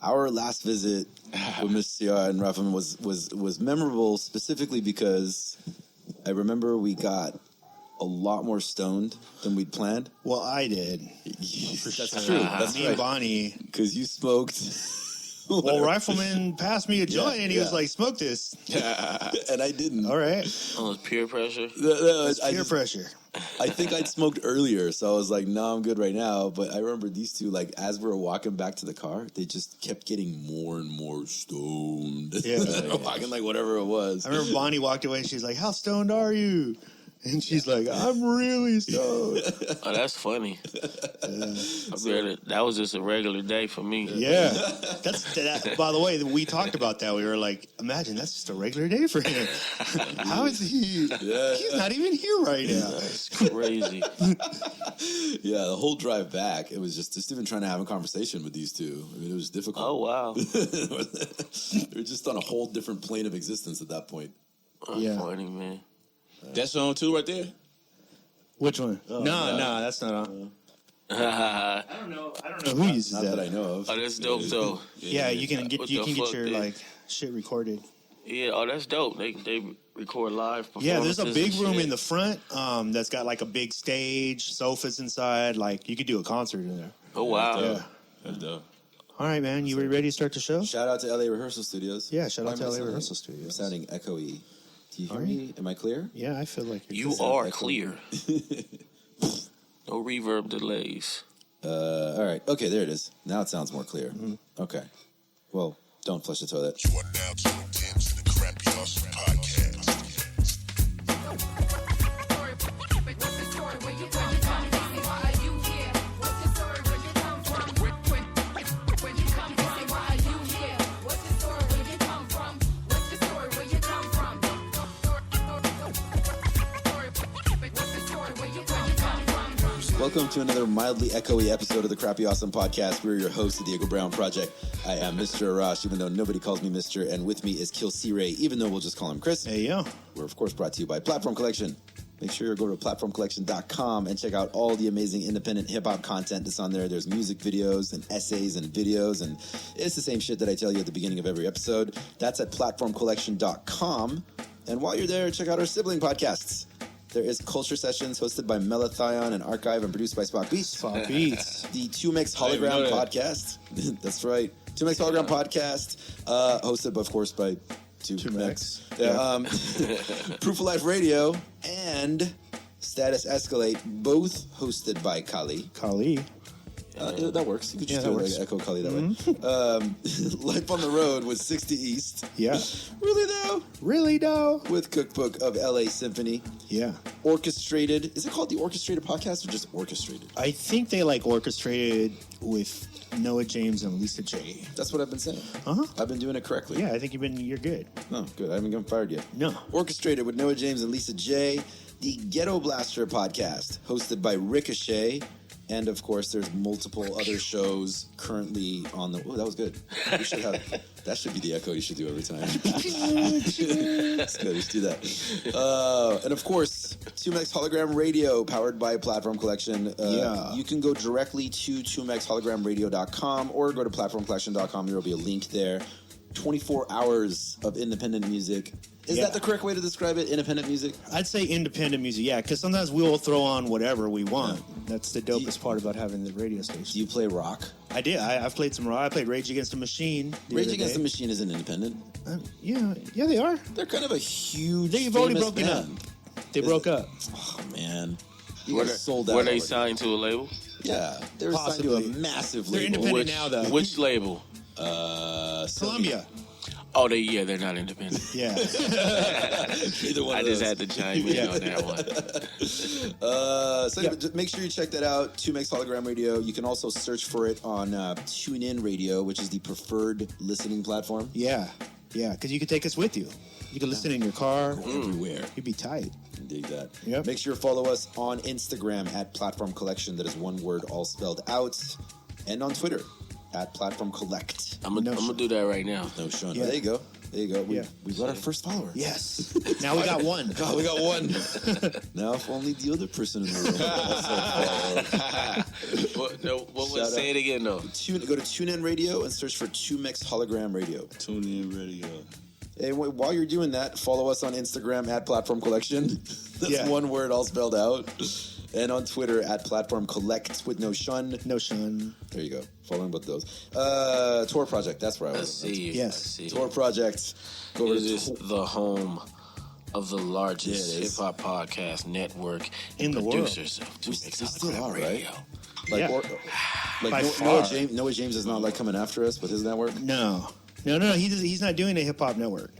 Our last visit with Mr. and Rafa was memorable specifically because I remember we got a lot more stoned than we'd planned. Well, I did. That's true. That's Me right. and Bonnie. Because you smoked. Well, Rifleman passed me a joint and he was like, smoke this. And I didn't. All right. Oh, it's peer pressure? Peer pressure. I think I'd smoked earlier, so I was like, no, I'm good right now. But I remember these two, like, as we were walking back to the car, they just kept getting more and more stoned. Yeah. Walking like whatever it was. I remember Bonnie walked away and she's like, how stoned are you? And she's like, I'm really stoned. Oh, that's funny. That was just a regular day for me. Yeah. That, by the way, we talked about that. We were like, imagine that's just a regular day for him. How is he? He's not even here right now. That's crazy. Yeah, the whole drive back, it was just even trying to have a conversation with these two. I mean, it was difficult. Oh, wow. They were just on a whole different plane of existence at that point. Yeah. Funny, man. That's on too, right there. Which one? No, that's not on. I don't know who uses Not that I know of. Oh, that's dope, though. Yeah, you can get What your the fuck, like shit recorded. Yeah, oh, that's dope. They record live performances. Yeah, there's a big and room shit. in the front that's got like a big stage, sofas inside. Like you could do a concert in there. Oh, wow. Yeah. That's dope. All right, man. You ready to start the show? Shout out to LA Rehearsal Studios. Yeah, shout out to Why am I LA sounding- Rehearsal Studios. I'm sounding echoey. Do you hear Are you? me? Am I clear? Yeah, I feel like You are clear. No reverb delays. All right. Okay, there it is. Now it sounds more clear. Okay. Well, don't flush the toilet. You are now tuned in to the Crappy Awesome Podcast. Welcome to another mildly echoey episode of the Crappy Awesome Podcast. We're your host, the Diego Brown Project. I am Mr. Arash, even though nobody calls me Mr. And with me is KILLcRey, even though we'll just call him Chris. Hey, yo. We're, of course, brought to you by Platform Collection. Make sure you go to platformcollection.com and check out all the amazing independent hip-hop content that's on there. There's music videos and essays and videos, and it's the same shit that I tell you at the beginning of every episode. That's at platformcollection.com. And while you're there, check out our sibling podcasts. There is Culture Sessions hosted by Melathion and Archive and produced by Spock Beats. Spock Beats. The 2Mex I didn't know Hologram that. Podcast. That's right. 2Mex Hologram Podcast, hosted, of course, by 2Mex. Proof of Life Radio and Status Escalate, both hosted by Kali. Kali. That works. You could just Yeah, do that it like works. Echo Kali that way. Life on the Road with 60 East. Yeah. Really, though? Really, though? With Cookbook of LA Symphony. Yeah. Orchestrated. Is it called the Orchestrated Podcast or just Orchestrated? I think they like orchestrated with Noah James and Lisa J. That's what I've been saying. Uh-huh. I've been doing it correctly. Yeah, I think you're good. Oh, good. I haven't gotten fired yet. No. Orchestrated with Noah James and Lisa J. The Ghetto Blaster Podcast, hosted by Ricochet. And, of course, there's multiple other shows currently on the... Oh, that was good. We should have... That should be the echo you should do every time. That's good. We should do that. And, of course, 2Mex Hologram Radio, powered by Platform Collection. You can go directly to 2mexhologramradio.com or go to platformcollection.com. There will be a link there. 24 hours of independent music. Is that the correct way to describe it? Independent music? I'd say independent music, yeah, because sometimes we'll throw on whatever we want. That's the dopest part about having the radio station. Do you play rock? I did. I've played some rock. I played Rage Against the Machine. Rage Against the Machine isn't independent. Yeah, they are. They're kind of a huge. They've already famous broken up. band. They broke up. Oh man, you Were guys sold out. Were they already. signed to a label? Yeah, they were Possibly. signed to a massive They're label. independent now, though. Which label? Columbia. Oh, they're not independent. Yeah. Either one I of just those. had to chime in on that one. So anyway, just make sure you check that out. 2Mex Hologram Radio. You can also search for it on TuneIn Radio, which is the preferred listening platform. Yeah, because you could take us with you. You can listen in your car. Everywhere. You'd be tight. Dig that. Yep. Make sure to follow us on Instagram at Platform Collection. That is one word, all spelled out. And on Twitter at Platform Collect. I'm gonna do that right now. No, Sean. Yeah. There you go. There you go. We got our first follower. Yes. Now we got one. God, we got one. Now if only the other person in the room also What was say it again though? Go to TuneIn Radio and search for 2Mix Hologram Radio. TuneIn Radio. And while you're doing that, follow us on Instagram at Platform Collection. That's one word all spelled out. And on Twitter at Platform Collect with no shun. No shun. There you go. Following both of those. Tour Project. That's where I was. Let's see. Yes. Tour Project. Go It is the home of the largest hip hop podcast network in the world. Producers of 2Mix We still are, Radio. right? By Noah far. James is not like coming after us with his network. No. He's not doing a hip hop network.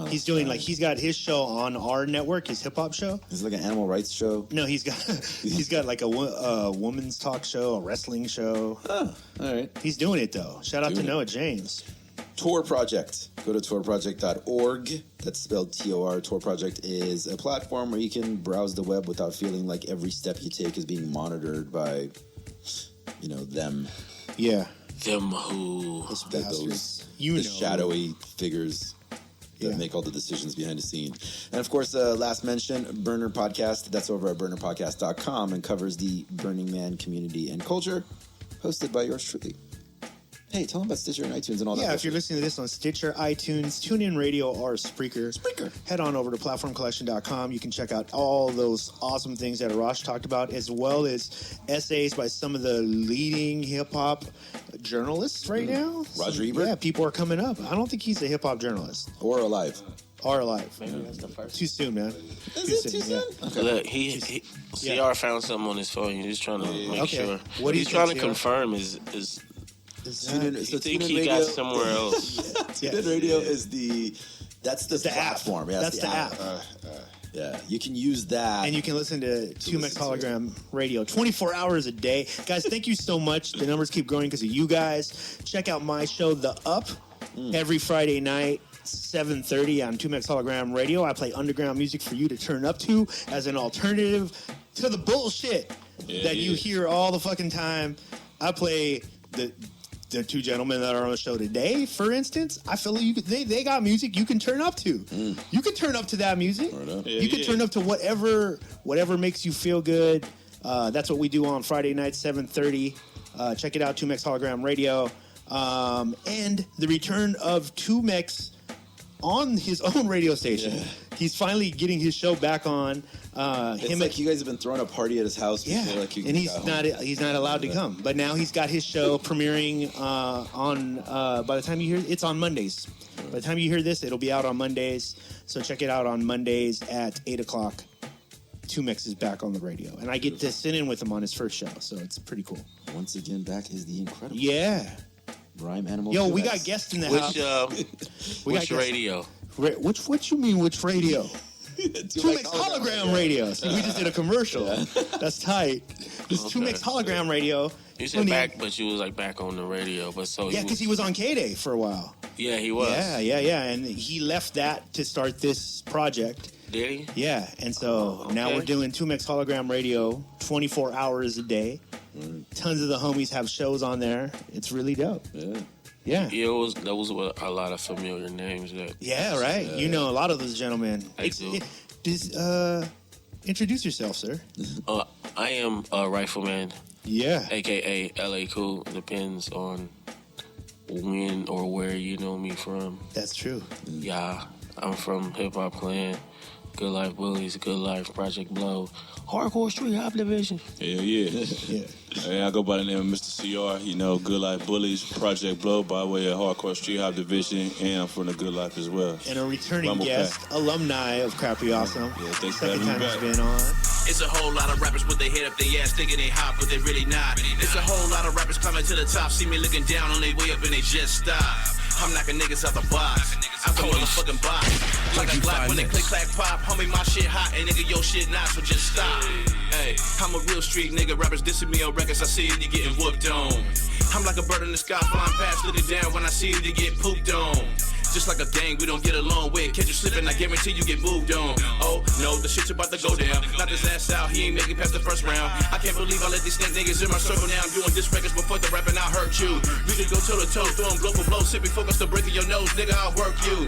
He's doing he's got his show on our network, his hip hop show. It's like an animal rights show. No, he's got like a woman's talk show, a wrestling show. Oh, all right. He's doing it though. Shout out to Noah James. Tour Project. Go to tourproject.org. That's spelled TOR. Tour Project is a platform where you can browse the web without feeling like every step you take is being monitored by, them. Yeah. Them who Those You the know. shadowy figures that make all the decisions behind the scene. And of course, last mention, Burner Podcast. That's over at burnerpodcast.com and covers the Burning Man community and culture, hosted by yours truly. Hey, tell them about Stitcher and iTunes and all that. Yeah, if you're listening to this on Stitcher, iTunes, TuneIn Radio, or Spreaker, head on over to platformcollection.com. You can check out all those awesome things that Arash talked about, as well as essays by some of the leading hip-hop journalists right now. Roger Ebert? Yeah, people are coming up. I don't think he's a hip-hop journalist. Or alive. Or alive. maybe that's the first. Too soon, man. Is it too soon? Yeah. Look, he CR found something on his phone. He's trying to make Okay. sure. What he's is trying it, to CR? confirm is TuneIn, you so think TuneIn he Radio, got somewhere else. TuneIn Radio is that's the platform. app. Yeah, That's the app. Yeah, you can use that. And you can listen to 2Mix listen to Hologram Radio 24 hours a day. Guys, thank you so much. The numbers keep growing because of you guys. Check out my show, The Up, every Friday night, 7:30 on 2Mix Hologram Radio. I play underground music for you to turn up to as an alternative to the bullshit that you hear all the fucking time. I play the two gentlemen that are on the show today, for instance. I feel like they got music you can turn up to. You can turn up to that music. You can turn up to whatever makes you feel good. That's what we do on Friday night, 7:30. Check it out, 2Mix Hologram Radio. And the return of 2Mix on his own radio station. Yeah. He's finally getting his show back on. It's like you guys have been throwing a party at his house. Yeah, Before, like you and he's got home. not allowed to come. But now he's got his show premiering on. By the time you hear it's on Mondays. By the time you hear this, it'll be out on Mondays. So check it out on Mondays at 8:00. 2Mix is back on the radio, and I get to sit in with him on his first show, so it's pretty cool. Once again, back is the incredible Yeah. Rhyme Animal. Yo, we QX. got guests in the Which house. We got which guests. radio? What you mean? Which radio? 2Mix Hologram Radio. See, we just did a commercial. That's tight. This 2Mix Hologram Radio. You said back, but you was like back on the radio. But so Yeah, because he was on K-Day for a while. Yeah, he was. Yeah. And he left that to start this project. Did he? Yeah, and so now we're doing 2Mix Hologram Radio 24 hours a day. Tons of the homies have shows on there. It's really dope. Yeah. Yeah. Yeah, that was with a lot of familiar names. That Yeah, right. You know a lot of those gentlemen. I do. Introduce yourself, sir. I am a rifleman, Yeah. aka Ellay Khule. Depends on when or where you know me from. That's true. Yeah, I'm from Hip Hop Clan, GoodLife Bullyz, Good Life, Project Blow, Hardcore Street Hop Division. Hell yeah. Yeah. Hey, I go by the name of Mr. CR, Good Life Bullyz, Project Blow by way of Hardcore Street Hop Division, and I'm from the Good Life as well. And a returning Rumble guest, alumni of Crappy Awesome. Yeah, thanks for Second having me time back. he's been on. It's a whole lot of rappers with their head up their ass thinking they hot, but they really not. It's a whole lot of rappers climbing to the top, see me looking down on their way up and they just stop. I'm knocking niggas out the box, out the motherfucking box. Like a Glock when they click clack pop, homie my shit hot and nigga your shit not, so just stop. Hey, I'm a real street nigga, rappers dissing me on records, I see it, you getting whooped on. I'm like a bird in the sky flying past, looking down when I see it, you get pooped on. Just like a gang we don't get along with. Catch you slipping, I guarantee you get moved on. Oh, no, the shit's about to go down. Not this ass out, he ain't making past the first round. I can't believe I let these snake niggas in my circle now. I'm doing this records before the rapping, I hurt you. We could go toe to toe, throw 'em blow for blow. Sipping focus to breaking your nose, nigga, I'll work you.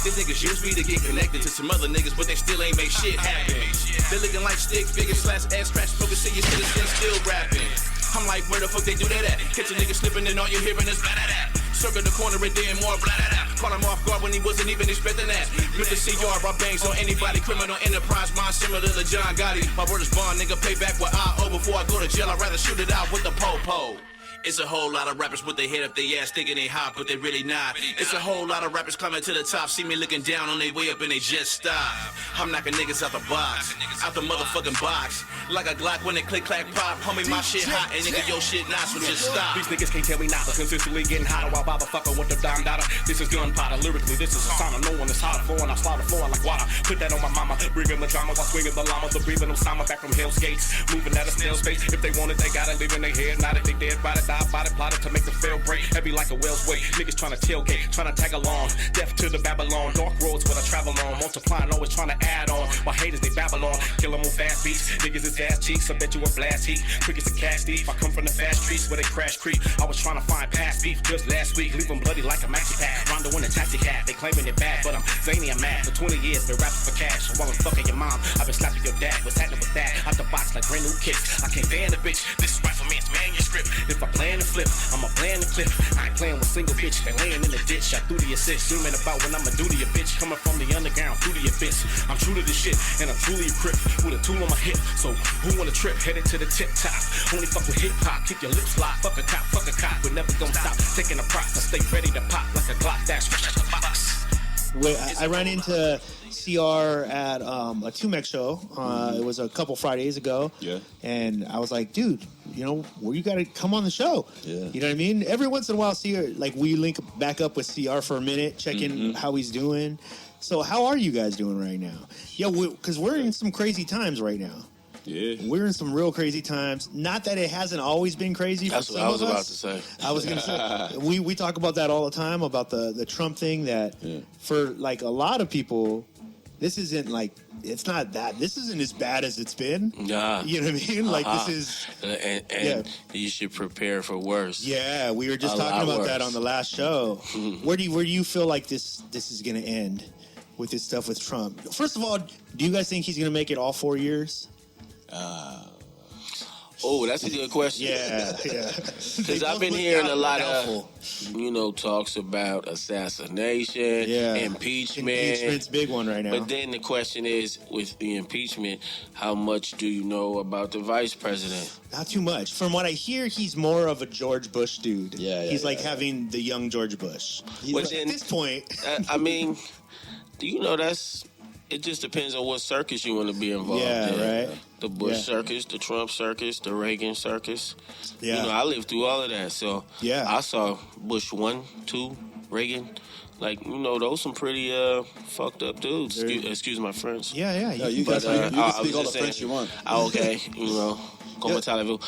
These niggas use me to get connected to some other niggas, but they still ain't make shit happen. They looking like sticks, figures, slash, ass scratch, smoking, see your citizens still rapping. I'm like, where the fuck they do that at? Catch a nigga slipping and all you hearing is blah, blah, blah. Circle the corner and then more blah, blah, blah. Caught him off guard when he wasn't even expecting that. With the CR, I bangs on anybody. Criminal enterprise, mine similar to John Gotti. My word is bond, nigga, pay back what I owe. Before I go to jail, I'd rather shoot it out with the po-po. It's a whole lot of rappers with their head up their ass thinking they hot, but they really not. It's a whole lot of rappers climbing to the top, see me looking down on their way up and they just stop. I'm knocking niggas out the box, out the motherfucking box. Like a Glock when they click, clack, pop. Homie, my shit hot, and nigga, your shit not, so just stop. These niggas can't tell me not, but consistently getting hotter while bother fucker with the dime data. This is gunpowder, lyrically, this is a sauna. No one is hotter flowing, I slaughter flowing like water. Put that on my mama, bringing the drama while swinging the llama. The breathing Osama back from Hell's Gates, moving at a snail's pace. If they want it, they gotta live in their head. Not if they dead, body, die, body, plotted to make the fail break. Heavy like a whale's weight. Niggas trying to tailgate, trying to tag along. Death to the Babylon. Dark roads where I travel on. Multiplying, always trying to add on. My haters, they Babylon. Kill them on fast beats. Niggas is ass cheeks. I bet you a blast heat. Quick as a cash thief. I come from the fast streets where they crash creep. I was trying to find past beef just last week. Leave them bloody like a maxi pad. Rondo in a taxi cab. They claiming it bad, but I'm zany, I'm mad. For 20 years, been rapping for cash. While I'm fucking your mom, I've been slapping your dad. What's happening with that? Out the box like brand new kicks. I can't ban a bitch. This is right for me, it's manuscript. If I plan to flip, I'ma plan to clip. I ain't playing with single bitch, they laying in the ditch. I threw the assist, zooming about when I'ma do to your bitch. Coming from the underground through the abyss. I'm true to this shit, and I'm truly equipped with a tool on my hip. So who wanna trip? Headed to the tip top. Only fuck with hip hop, keep your lips locked. Fuck a cop, we're never gonna stop. Taking a prop, I stay ready to pop like a Glock dash fresh out the box. I ran into CR at a Tumex show. It was a couple Fridays ago. Yeah. And I was like, dude, you know, well, you got to come on the show. Yeah. You know what I mean? Every once in a while, CR, like, we link back up with CR for a minute, check in how he's doing. So how are you guys doing right now? Yeah, because we're in some crazy times right now. Yeah. We're in some real crazy times. Not that it hasn't always been crazy for That's some what I was of us. about to say. I was going to say, we talk about that all the time, about the Trump thing, that for, like, a lot of people, this isn't, like, it's not that. This isn't as bad as it's been. Yeah. You know what I mean? Like, this is... And you should prepare for worse. Yeah, we were just A talking lot about that worse. on the last show. Where do you feel like this is going to end with this stuff with Trump? First of all, do you guys think he's going to make it all 4 years? Oh, that's a good question. Yeah. Because I've been hearing a lot of, talks about assassination, impeachment. Impeachment's a big one right now. But then the question is, with the impeachment, how much do you know about the vice president? Not too much. From what I hear, he's more of a George Bush dude. He's like having the young George Bush. But At this point... I mean, do you know it just depends on what circus you want to be involved in. Right. The Bush circus, the Trump circus, the Reagan circus. Yeah. I lived through all of that. So I saw Bush 1, 2, Reagan. Like, those some pretty fucked up dudes. Excuse my French. Yeah. You can speak all the French you want. Okay, comme allez-vous?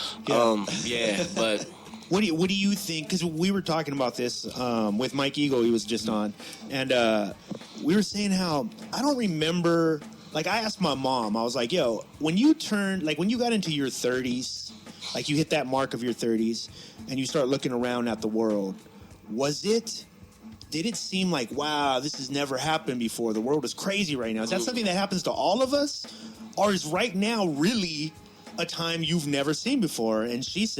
But... What do you think? Because we were talking about this with Mike Eagle, he was just on, and we were saying how I don't remember. Like, I asked my mom, I was like, "Yo, when you got into your 30s, like you hit that mark of your 30s, and you start looking around at the world, did it seem like, wow, this has never happened before? The world is crazy right now. Is that something that happens to all of us, or is right now really a time you've never seen before?" And she's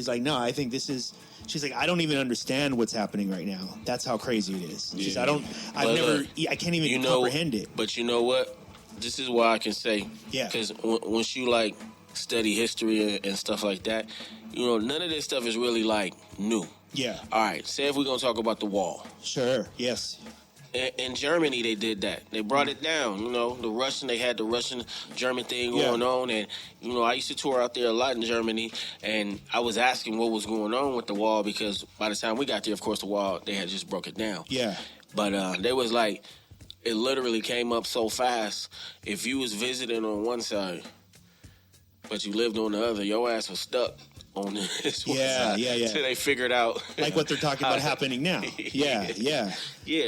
like, no, I think she's like, I don't even understand what's happening right now. That's how crazy it is. She's, I can't even comprehend it. But you know what? This is why I can say, because once you like study history and stuff like that, none of this stuff is really like new. Yeah. All right. Say if we're gonna talk about the wall. Sure. Yes. In Germany, they did that. They brought it down. They had the Russian-German thing going on. And, I used to tour out there a lot in Germany. And I was asking what was going on with the wall because by the time we got there, of course, the wall, they had just broke it down. Yeah. But they was like, it literally came up so fast. If you was visiting on one side, but you lived on the other, your ass was stuck on this one Yeah, side yeah. till they figured out Like what they're talking about happening now. Yeah.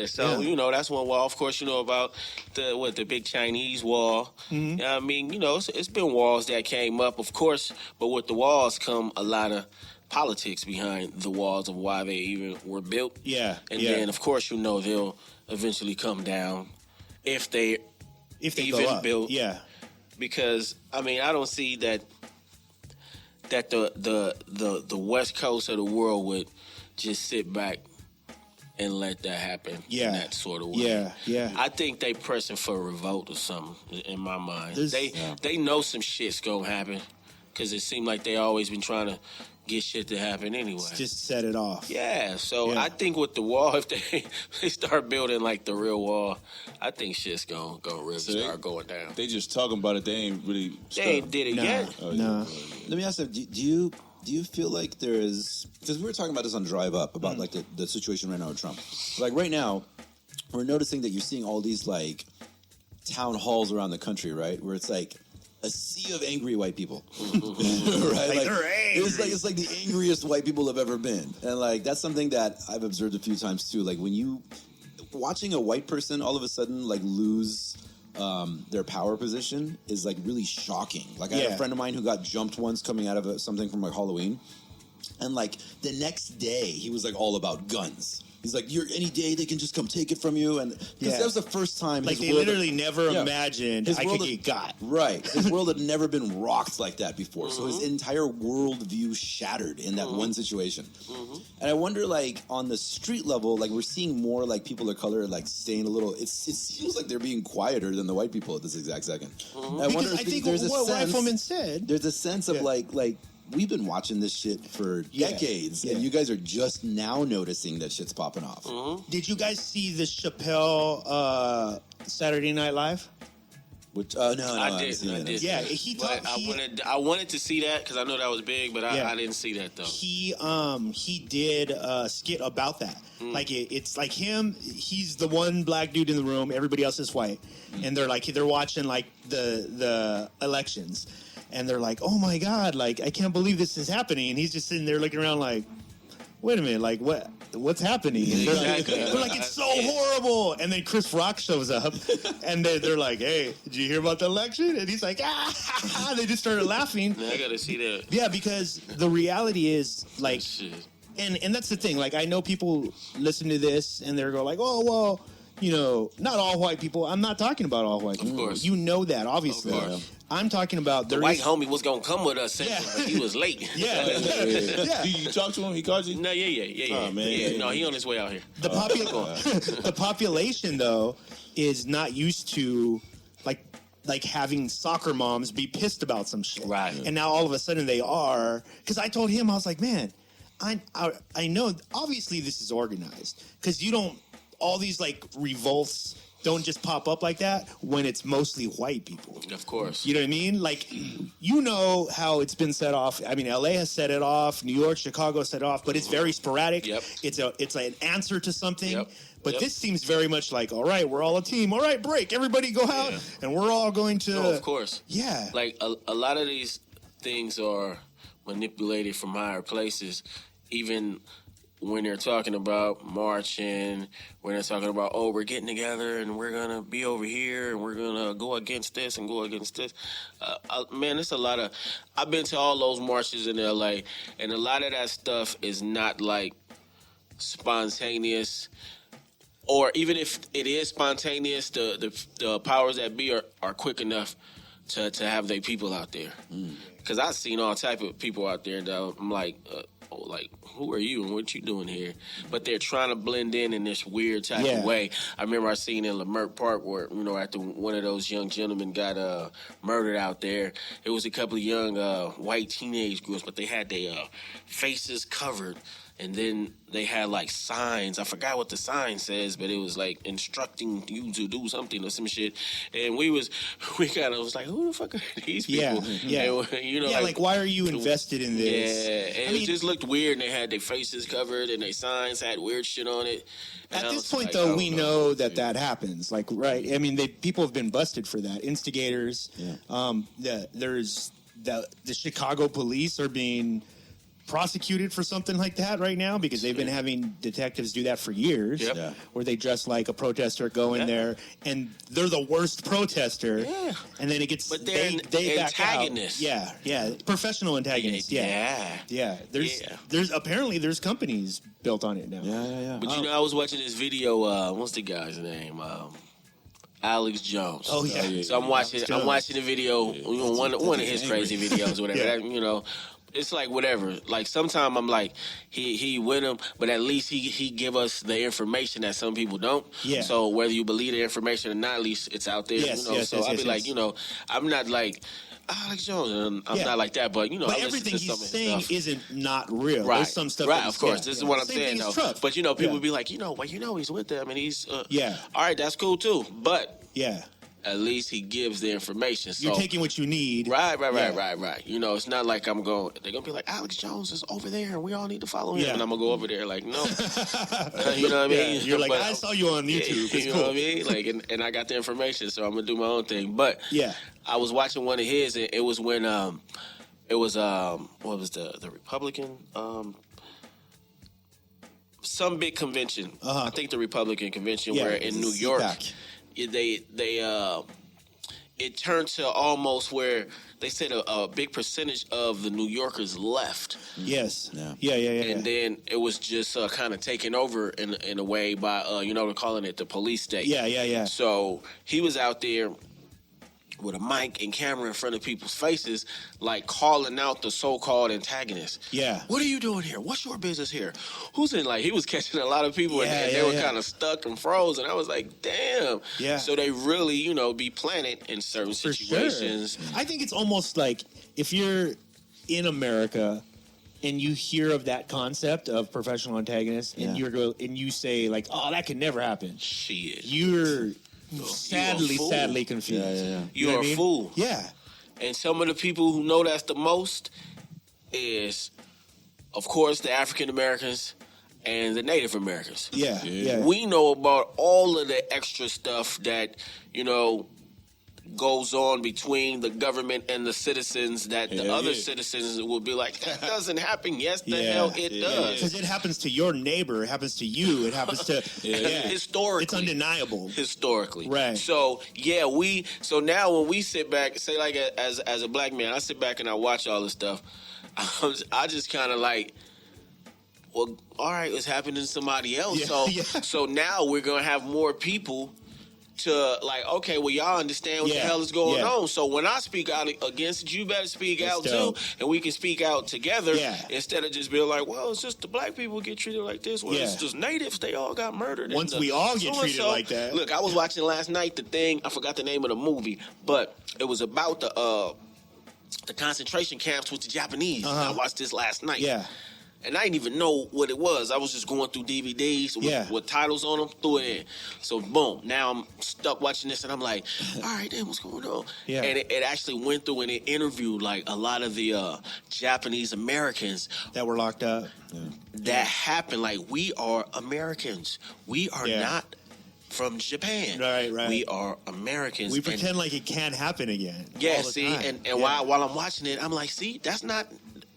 So that's one wall. Of course, you know about the big Chinese wall. Mm-hmm. I mean, it's been walls that came up, of course, but with the walls come a lot of politics behind the walls of why they even were built. Yeah. And then, of course, they'll eventually come down if they go up. built. Yeah. Because I mean, I don't see that the West Coast of the world would just sit back and let that happen in that sort of way. Yeah. I think they pressing for a revolt or something in my mind. There's- They know some shit's gonna happen because it seemed like they always been trying to get shit to happen anyway. Just set it off. Yeah, so Yeah. I think with the wall, if they start building like the real wall, I think shit's gonna really start going down. They just talking about it. They ain't really. They ain't did it yet. No. Let me ask you, do you feel like there is, because we were talking about this on Drive Up about like the situation right now with Trump. Like right now, we're noticing that you're seeing all these like town halls around the country, right? Where it's like a sea of angry white people, right? Like, they're angry. It's like the angriest white people have ever been, and like that's something that I've observed a few times too. Like when you watching a white person all of a sudden like lose their power position is like really shocking. Like I had a friend of mine who got jumped once coming out of something from like Halloween, and like the next day he was like all about guns. He's like, any day they can just come take it from you, and because that was the first time. Like they literally never imagined I could get got. Right, his world had never been rocked like that before, so his entire worldview shattered in that one situation. And I wonder, like on the street level, like we're seeing more like people of color like staying a little. It seems like they're being quieter than the white people at this exact second. And I wonder Because I if think there's a what sense. Rifleman said. There's a sense of like we've been watching this shit for decades, and you guys are just now noticing that shit's popping off. Did you guys see the Chappelle Saturday Night Live? Which no, I did. Yeah, he But talked. I wanted to see that because I know that was big, but I didn't see that though. He did a skit about that. Like it's like him. He's the one black dude in the room. Everybody else is white, and they're watching like the elections. And they're like, "Oh my God! Like I can't believe this is happening." And he's just sitting there looking around, like, "Wait a minute! Like what's happening?" And they're like, "It's so horrible!" And then Chris Rock shows up, and they're like, "Hey, did you hear about the election?" And he's like, "Ah!" They just started laughing. I gotta see that. Yeah, because the reality is like, Shit. and that's the thing. Like I know people listen to this and they're going like, "Oh well." Not all white people. I'm not talking about all white people. Of course. You know that, obviously. Of course. I'm talking about The white homie was gonna come with us, but he was late. Yeah. You talked to him? He called you? No, yeah. Oh, man. Yeah, no, he on his way out here. The population, though, is not used to like having soccer moms be pissed about some shit. Right. And now all of a sudden they are. Because I told him, I was like, man, I know, obviously this is organized. Because all these like revolts don't just pop up like that when it's mostly white people. Of course. You know what I mean? Like, how it's been set off. I mean, LA has set it off. New York, Chicago set it off, but it's very sporadic. Yep. It's like an answer to something. Yep. But this seems very much like, all right, we're all a team. All right, break. Everybody go out, and we're all going to. No, of course. Yeah. Like a lot of these things are manipulated from higher places, even when they're talking about marching, when they're talking about, oh, we're getting together and we're going to be over here and we're going to go against this and go against this. Man, it's a lot of... I've been to all those marches in L.A., and a lot of that stuff is not, like, spontaneous. Or even if it is spontaneous, the powers that be are quick enough to have their people out there. Because I've seen all type of people out there that I'm like... who are you and what you doing here? But they're trying to blend in this weird type of way. I remember I seen in Leimert Park where, after one of those young gentlemen got murdered out there, it was a couple of young white teenage girls, but they had their faces covered. And then they had like signs. I forgot what the sign says, but it was like instructing you to do something or some shit. And we kind of was like, who the fuck are these people? Yeah. And, like why are you invested in this? Yeah, and it just looked weird. And they had their faces covered, and their signs had weird shit on it. And At this point, though, we know that happens. Like, right? I mean, people have been busted for that. Instigators. Yeah. The Chicago police are being prosecuted for something like that right now because they've been having detectives do that for years. Yep. Yeah. Where they dress like a protester, go in there, and they're the worst protester. Yeah. And then it gets But they're they back out. antagonists. Yeah, professional antagonists. Yeah. There's apparently there's companies built on it now. Yeah. But I was watching this video. What's the guy's name? Alex Jones. Oh yeah. So I'm watching the video. One of his crazy videos, or whatever. Yeah. It's like whatever. Like sometimes I'm like he with him, but at least he give us the information that some people don't. Yeah. So whether you believe the information or not, at least it's out there. Yes, yes, so yes, I'll yes, be like, yes. I'm not like Alex Jones, and I'm not like that. But But I listen everything to some he's of his saying stuff. isn't not real. Right, There's some stuff. right. Of course, this is what I'm Same saying. thing as Though. Trump. But people Yeah. be like, he's with them, and he's Yeah. All right, that's cool too. But Yeah. at least he gives the information. So, You're taking what you need. Right. Yeah. It's not like they're going to be like, Alex Jones is over there and we all need to follow him. Yeah. And I'm going to go over there like, no. You know what I mean? Yeah. You're like, But- I saw you on YouTube. It's you cool. know what I mean? Like, and I got the information, so I'm going to do my own thing. But Yeah. I was watching one of his, and it was when, what was the Republican, some big convention. I think the Republican convention Yeah, where it in was New a York, CPAC. it turned to almost where they said a big percentage of the New Yorkers left. Yes. Yeah. And then it was just kind of taken over in a way by, they're calling it the police state. Yeah. So he was out there with a mic and camera in front of people's faces, like calling out the so-called antagonists. Yeah. What are you doing here? What's your business here? Who's in? Like, he was catching a lot of people, and they were kind of stuck and froze, and I was like, damn. Yeah. So they really, be planted in certain For situations. sure. I think it's almost like if you're in America and you hear of that concept of professional antagonists, and you say like, "Oh, that can never happen." Shit. You're fool. sadly confused. Yeah. You're know what a I mean? fool. Yeah. And some of the people who know that's the most is, of course, the African Americans and the Native Americans. Yeah. We know about all of the extra stuff that, goes on between the government and the citizens that the other citizens will be like, that doesn't happen. Yes, the hell it does. Because it happens to your neighbor, it happens to you, it happens to Historically. It's undeniable. Historically. Right. So, so now when we sit back, say like as a black man, I sit back and I watch all this stuff, I just kind of like, well, all right, it's happening to somebody else. So now we're going to have more people to like, okay, well, y'all understand what the hell is going on. So when I speak out against it, you better speak out too, and we can speak out together instead of just being like, well, it's just the black people get treated like this. Well, it's just natives, they all got murdered. Once we all get treated like that. Look, I was watching last night the thing, I forgot the name of the movie, but it was about the concentration camps with the Japanese. I watched this last night. Yeah. And I didn't even know what it was. I was just going through DVDs with titles on them, threw it in. So, boom, now I'm stuck watching this, and I'm like, all right, then, what's going on? Yeah. And it actually went through and it interviewed, like, a lot of the Japanese Americans that were locked up. That happened. Like, we are Americans. We are not from Japan. Right. We are Americans. We pretend like it can't happen again. Yeah, all the see, time. and while I'm watching it, I'm like, see, that's not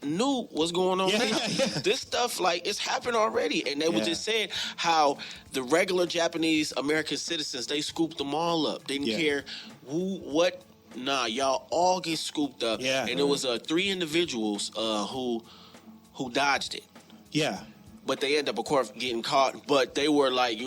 new what's going on now. This stuff, like, it's happened already. And they were just saying how the regular Japanese American citizens, they scooped them all up. They didn't care what. Nah, y'all all get scooped up. Yeah. And it was 3 individuals who dodged it. Yeah. But they end up, of course, getting caught. But they were like,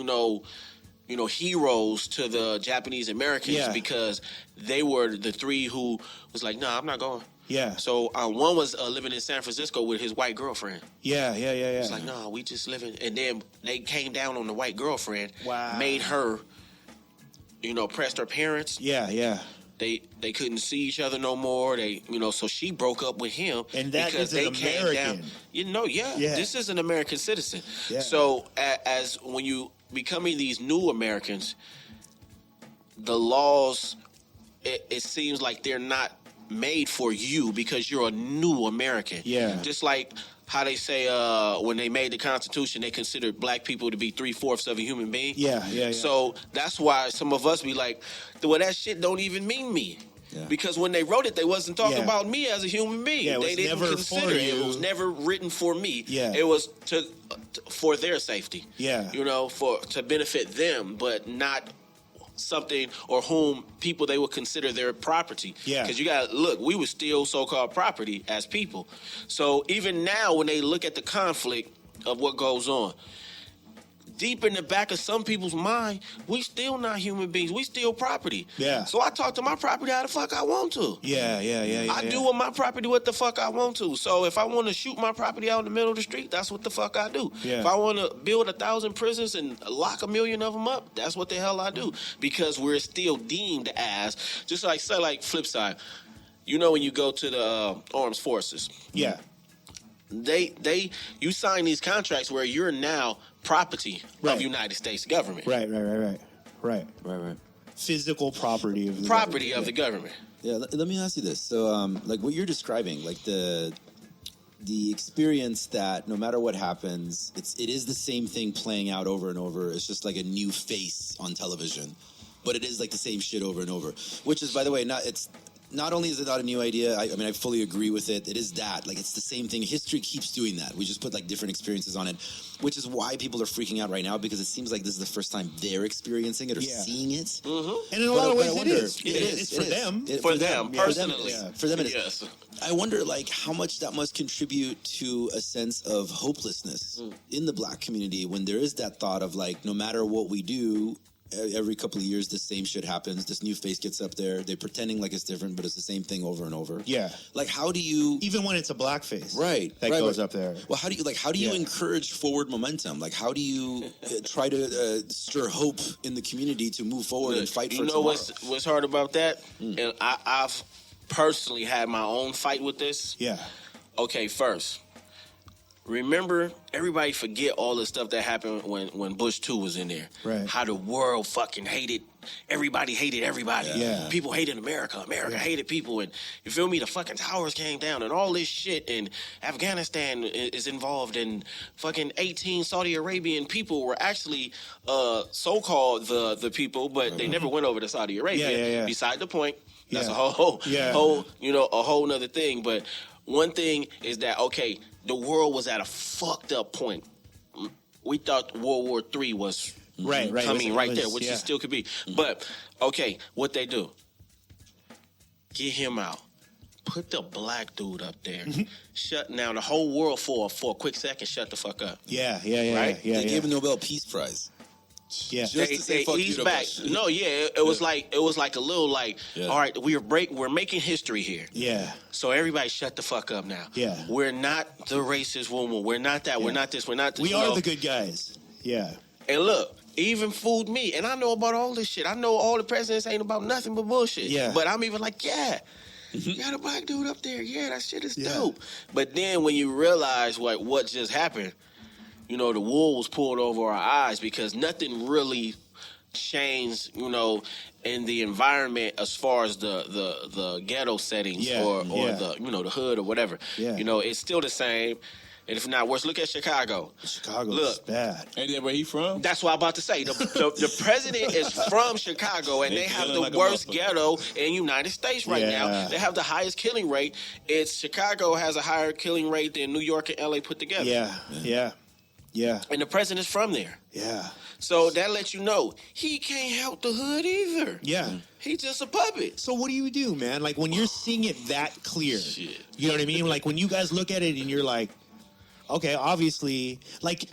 heroes to the Japanese Americans because they were the 3 who was like, nah, I'm not going. Yeah. So one was living in San Francisco with his white girlfriend. Yeah. It's like, no, we just living. And then they came down on the white girlfriend. Wow. Made her, pressed her parents. Yeah. They couldn't see each other no more. So she broke up with him. And that because is an they came American. down. This is an American citizen. Yeah. So as when you becoming these new Americans, the laws, it seems like they're not made for you because you're a new American. Yeah. Just like how they say when they made the Constitution, they considered black people to be 3/4 of a human being. Yeah. So that's why some of us be like, well, that shit don't even mean me. Yeah. Because when they wrote it, they wasn't talking about me as a human being. Yeah, it was they didn't never consider for it. you. It was never written for me. Yeah. It was for their safety. Yeah. You know, to benefit them, but not something or whom people they would consider their property. Yeah. Because you got to look, we were still so-called property as people. So even now when they look at the conflict of what goes on, deep in the back of some people's mind, we still not human beings. We still property. Yeah. So I talk to my property how the fuck I want to. Yeah. I do with my property what the fuck I want to. So if I want to shoot my property out in the middle of the street, that's what the fuck I do. Yeah. If I want to build 1,000 prisons and lock 1 million of them up, that's what the hell I do. Because we're still deemed as, just like, say like flip side, you know when you go to the armed forces. Yeah. You sign these contracts where you're now property of United States government. Right. Physical property of the Property government. of the government. Yeah, let me ask you this. So, like what you're describing, like the experience that no matter what happens, it is the same thing playing out over and over. It's just like a new face on television, but it is like the same shit over and over. Which is, by the way, not only is it not a new idea, I mean, I fully agree with it. It is that. Like, it's the same thing. History keeps doing that. We just put, like, different experiences on it, which is why people are freaking out right now, because it seems like this is the first time they're experiencing it or seeing it. Mm-hmm. And in a lot of ways, I wonder, it is. It's for them. For them, personally. For them, it is. Yes. I wonder, like, how much that must contribute to a sense of hopelessness in the black community when there is that thought of, like, no matter what we do, every couple of years, the same shit happens. This new face gets up there. They're pretending like it's different, but it's the same thing over and over. Yeah. Like, how do you... Even when it's a black face. That goes up there. Well, how do you encourage forward momentum? Like, how do you try to stir hope in the community to move forward and fight for tomorrow? You know what's hard about that? And I've personally had my own fight with this. Yeah. Okay, first, remember, everybody forget all the stuff that happened when Bush 2 was in there. Right. How the world fucking everybody hated everybody. Yeah. People hated America. America hated people. And you feel me? The fucking towers came down and all this shit. And Afghanistan is involved. And fucking 18 Saudi Arabian people were actually so-called the people, but they never went over to Saudi Arabia. Yeah. Beside the point. That's Yeah. a whole nother thing. But one thing is that, okay, the world was at a fucked up point. We thought World War III was coming there, which it still could be. But, okay, what they do, get him out. Put the black dude up there. Shut down the whole world for a quick second. Shut the fuck up. Yeah. Right? They gave a Nobel Peace Prize. Yeah. Just to say fuck you eased to back. Bush. No, it was like a little like, all right, we're making history here. Yeah. So everybody shut the fuck up now. Yeah. We're not the racist woman. We're not that. Yeah. We're not this. We're not this. We are the good guys. Yeah. And look, even fooled me. And I know about all this shit. I know all the presidents ain't about nothing but bullshit. Yeah. But I'm even like, you got a black dude up there. Yeah, that shit is dope. But then when you realize what just happened, you know, the wool was pulled over our eyes because nothing really changed, you know, in the environment as far as the ghetto settings or the, you know, the hood or whatever. Yeah. You know, it's still the same. And if not worse, look at Chicago. Chicago's bad. Ain't that where he from? That's what I'm about to say. The president is from Chicago, and they have the like a worst motherfucker. ghetto in United States right now. They have the highest killing rate. Chicago has a higher killing rate than New York and LA put together. Yeah. And the president's from there. Yeah. So that lets you know he can't help the hood either. Yeah. He's just a puppet. So what do you do, man? Like when you're seeing it that clear, you know what I mean? Like when you guys look at it and you're like, okay, obviously, like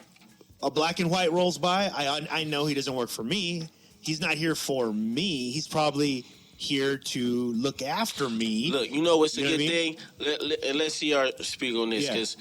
a black and white rolls by. I know he doesn't work for me. He's not here for me. He's probably here to look after me. Look, you know what's a You know good what I mean? thing? Let's see our speak on this Yeah. because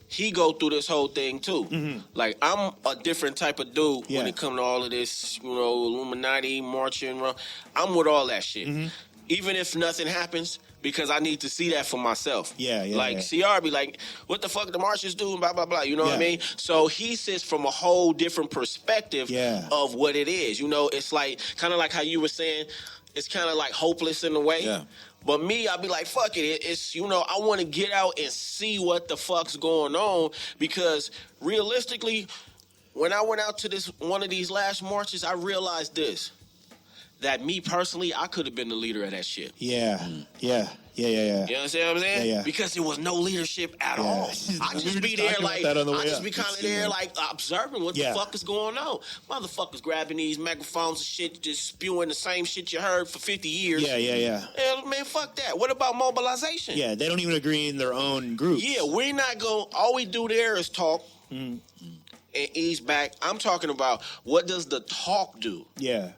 he go through this whole thing too. Mm-hmm. Like I'm a different type of dude Yeah. when it comes to all of this, you know, Illuminati marching around. I'm with all that shit. Mm-hmm. Even if nothing happens, because I need to see that for myself. Yeah, Like CR be like, what the fuck the marchers do? Blah blah blah. You know what I Yeah. mean? So he sits from a whole different perspective of what it is. You know, it's like kind of like how you were saying. It's kind of like hopeless in a way. Yeah. But me, I'd be like, fuck it. It's, you know, I want to get out and see what the fuck's going on because realistically, when I went out to one of these last marches, I realized this. that me personally, I could have been the leader of that shit. Yeah. Yeah. Yeah. You understand what I'm saying? Yeah. Because there was no leadership at all. I just be there like, I just be kind of there like observing what the fuck is going on. Motherfuckers grabbing these microphones and shit, just spewing the same shit you heard for 50 years. Yeah. Man, fuck that. What about mobilization? Yeah, they don't even agree in their own groups. Yeah, we're not going, all we do there is talk and ease back. I'm talking about, what does the talk do? Yeah.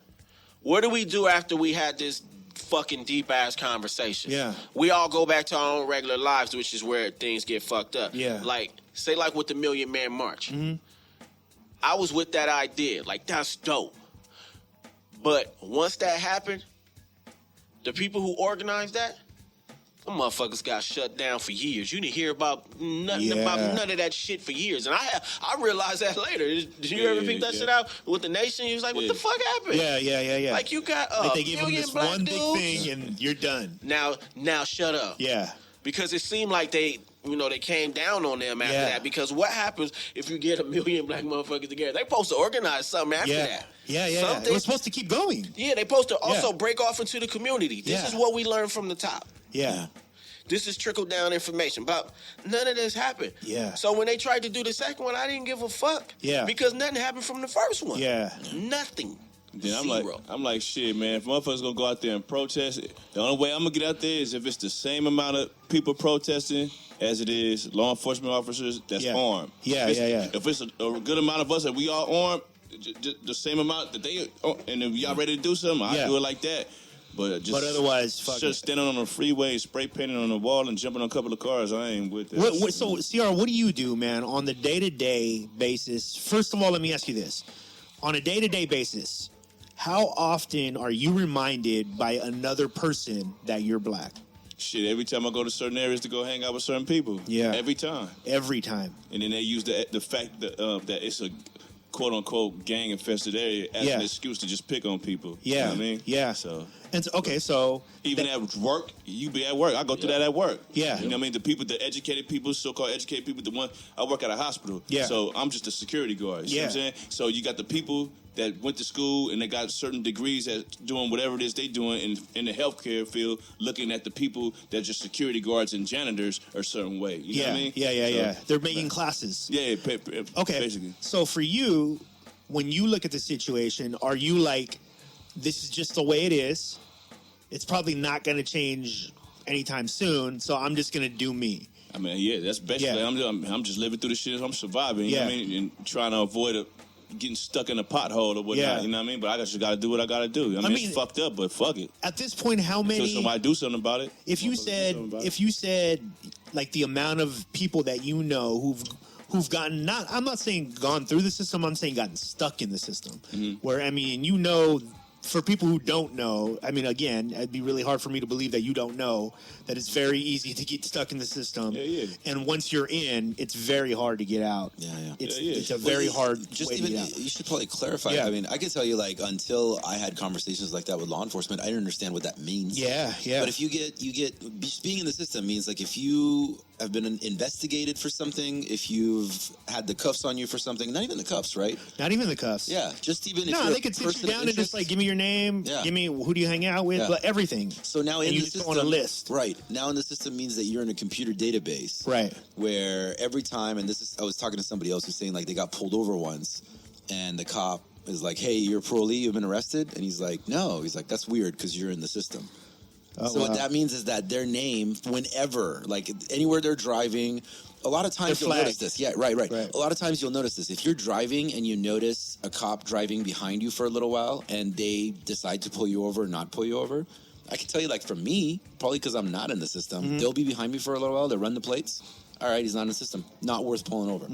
What do we do after we had this fucking deep ass conversation? Yeah. We all go back to our own regular lives, which is where things get fucked up. Yeah. Like, say like with the Million Man March. I was with that idea. Like, that's dope. But once that happened, the people who organized that, them motherfuckers got shut down for years. You didn't hear about nothing about none of that shit for years. And I realized that later. Did you ever pick that shit out with the nation? You was like, what the fuck happened? Yeah. Like, you got like they give them million this black one dudes. big thing and you're done. Now shut up. Yeah. Because it seemed like they came down on them after that. Because what happens if you get a million black motherfuckers together? They supposed to organize something after that. Yeah. It was supposed to keep going. Yeah, they supposed to also break off into the community. This is what we learned from the top. Yeah. This is trickle down information. But none of this happened. Yeah. So when they tried to do the second one, I didn't give a fuck. Yeah. Because nothing happened from the first one. Yeah. Nothing. Then Zero. I'm like, shit, man. If motherfuckers gonna go out there and protest, the only way I'm gonna get out there is if it's the same amount of people protesting as it is law enforcement officers that's armed. If it's a good amount of us that we all armed, the same amount that they, and if y'all ready to do something, I do it like that. But otherwise, fuck just standing on the freeway, spray painting on the wall, and jumping on a couple of cars, I ain't with that. So, CR, what do you do, man, on the day-to-day basis? First of all, let me ask you this. On a day-to-day basis, how often are you reminded by another person that you're black? Shit, every time I go to certain areas to go hang out with certain people. Yeah. Every time. Every time. And then they use the fact that it's a quote-unquote gang-infested area as an excuse to just pick on people. Yeah. You know what I mean? Yeah. So... And so even at work, you be at work. I go through that at work. Yeah. You know what I mean? The people, the educated people, so-called educated people, I work at a hospital. Yeah. So I'm just a security guard. You know what I'm saying? So you got the people that went to school and they got certain degrees at doing whatever it is they doing in the healthcare field, looking at the people that just security guards and janitors a certain way. You know what I mean? Yeah. They're making classes. Yeah, okay. Basically. So for you, when you look at the situation, are you like, this is just the way it is? It's probably not going to change anytime soon, so I'm just going to do me. I mean, yeah, that's basically, I'm just living through the shit. I'm surviving, you know what I mean? And trying to avoid getting stuck in a pothole or whatnot, you know what I mean? But I just got to do what I got to do. I mean, it's fucked up, but fuck it. At this point, how many... Until somebody do something about it. If you said, like, the amount of people that you know who've gotten, I'm not saying gone through the system, I'm saying gotten stuck in the system. Where, I mean, you know... For people who don't know, I mean, again, it'd be really hard for me to believe that you don't know that it's very easy to get stuck in the system. Yeah. And once you're in, it's very hard to get out. It's a very hard way to get out. You should probably clarify. I mean, I can tell you, like, until I had conversations like that with law enforcement, I didn't understand what that means. Yeah. But if you get being in the system means, like, if you have been investigated for something, if you've had the cuffs on you for something, not even the cuffs, right? Not even the cuffs. Yeah, just even if no, you're they could sit you down and just like give me your name, give me who do you hang out with, but everything. So now in the system, on a list, right? Now in the system means that you're in a computer database, right? Where every time, and I was talking to somebody else who's saying like they got pulled over once, and the cop is like, "Hey, you're parolee, you've been arrested," and he's like, "No," he's like, "That's weird because you're in the system." So what that means is that their name, whenever, like anywhere they're driving, a lot of times you'll notice this. Yeah, right. A lot of times you'll notice this. If you're driving and you notice a cop driving behind you for a little while and they decide to pull you over or not pull you over, I can tell you, like, for me, probably because I'm not in the system, they'll be behind me for a little while, they'll run the plates. All right, he's not in the system. Not worth pulling over.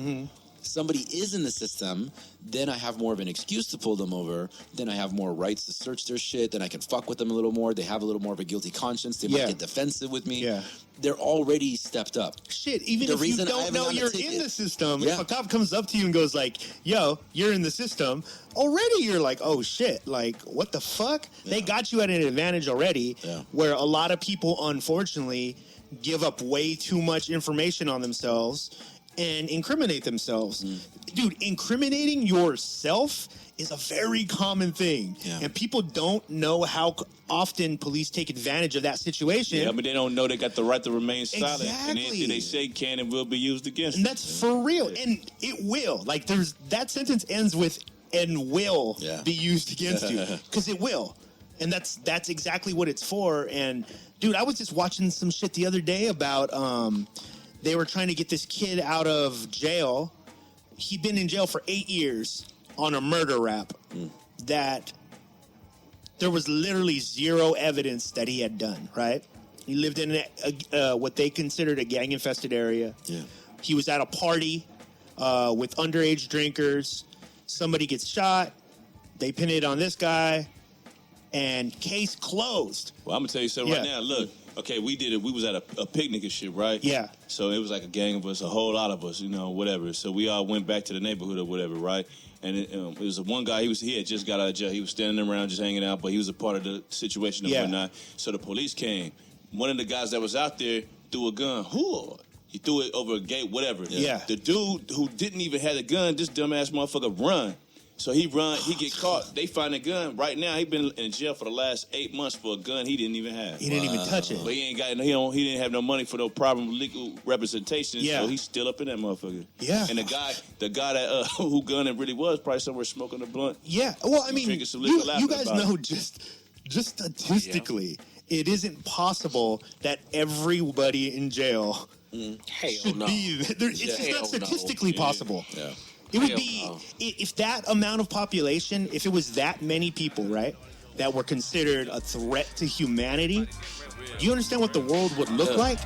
Somebody is in the system, then I have more of an excuse to pull them over. Then I have more rights to search their shit. Then I can fuck with them a little more. They have a little more of a guilty conscience. They might get defensive with me. Yeah. They're already stepped up. Shit, even if you don't know you're in the system, if a cop comes up to you and goes like, yo, you're in the system, already you're like, oh shit, like, what the fuck? They got you at an advantage already, where a lot of people, unfortunately, give up way too much information on themselves. and incriminate themselves. Dude, incriminating yourself is a very common thing. Yeah. And people don't know how often police take advantage of that situation. Yeah, but they don't know they got the right to remain silent. Exactly. And anything they say can and will be used against them. And that's for real. And it will. Like, that sentence ends with, and will be used against you. Because it will. And that's exactly what it's for. And, dude, I was just watching some shit the other day about they were trying to get this kid out of jail. He'd been in jail for 8 years on a murder rap that there was literally zero evidence that he had done, right? He lived in what they considered a gang-infested area. Yeah. He was at a party with underage drinkers. Somebody gets shot. They pin it on this guy. And case closed. Well, I'm going to tell you something right now. Look, okay, we did it. We was at a picnic and shit, right? Yeah. So it was like a gang of us, a whole lot of us, whatever. So we all went back to the neighborhood or whatever, right? And it was one guy, he had just got out of jail. He was standing around just hanging out, but he was a part of the situation and whatnot. So the police came. One of the guys that was out there threw a gun. He threw it over a gate, whatever. Yeah. The dude who didn't even have a gun, this dumbass motherfucker run. So he get caught. They find a gun. Right now, he been in jail for the last 8 months for a gun he didn't even have. He didn't even touch it. But he didn't have no money for no problem legal representation. Yeah. So he's still up in that motherfucker. Yeah. And the guy that who gunned it really was probably somewhere smoking a blunt. Yeah. Well, I mean, you guys know just statistically, it isn't possible that everybody in jail should be. It's just not statistically possible. Yeah. It would be, if that amount of population, if it was that many people, right, that were considered a threat to humanity, do you understand what the world would look like?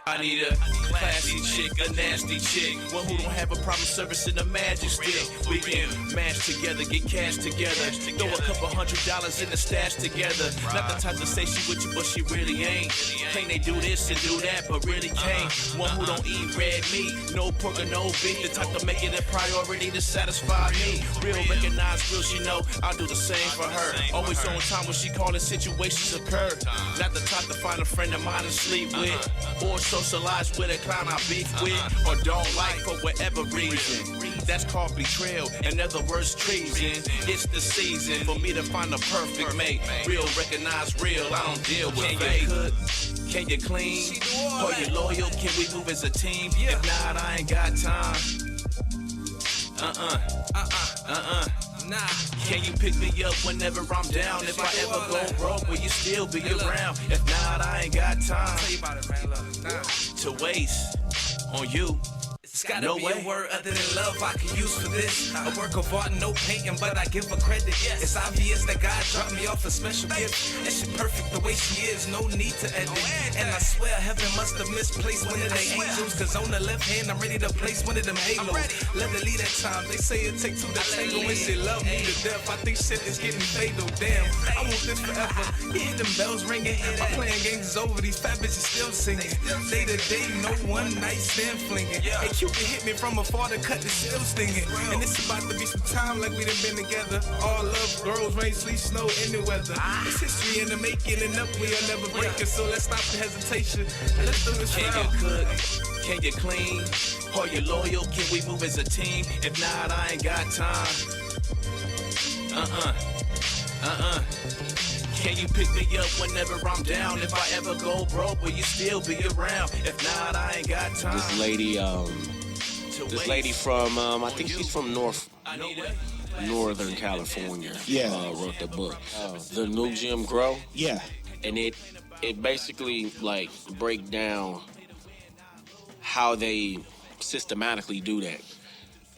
I need a classy chick, a nasty chick, one who don't have a problem servicing the magic stick. We can mash together, get cash together, throw a couple $100 in the stash together. Not the type to say she with you, but she really ain't. Claim they do this and do that, but really can't. One who don't eat red meat, no pork or no beef, the type to make it a priority to satisfy me. Real, recognize real, she know I'll do the same for her. Always on time when she calling situations occur. Not the type to find a friend of mine to sleep with, or socialize with a clown I beef with, or don't like for whatever reason. That's called betrayal, in other words, treason. It's the season for me to find the perfect mate. Real, recognize real, I don't deal with fake. Can you cook? Can you clean? Are you loyal? Can we move as a team? If not, I ain't got time. Nah. Can you pick me up whenever I'm down? If I ever go broke, will you still be around? If not, I ain't got time to waste on you. It's gotta be a word other than love I can use for this. A work of art, no painting, but I give her credit. It's obvious that God dropped me off a special gift. And she perfect the way she is, no need to edit. And I swear heaven must have misplaced one of their angels, cause on the left hand I'm ready to place one of them halos. Let it lead at times, they say it take two to tango, and she love me to death. I think shit is getting fatal, damn. I want this forever. You hear them bells ringing, I'm playing games is over, these fat bitches still singing. Day to day, no one night stand flinging. Hey, Cupid hit me from afar, the cut is still stinging. And it's about to be some time like we done been together. All love, girls, rain, sleet, snow, any weather. It's history in the making, and up we'll never break it. So let's stop the hesitation and let's do this. Can you cook? Can you clean? Are you loyal? Can we move as a team? If not, I ain't got time. Can you pick me up whenever I'm down? If I ever go broke, will you still be around? If not, I ain't got time. This lady from, I think she's from Northern California. Yeah. Wrote the book, The New Jim Crow. Yeah. And it basically like break down how they systematically do that.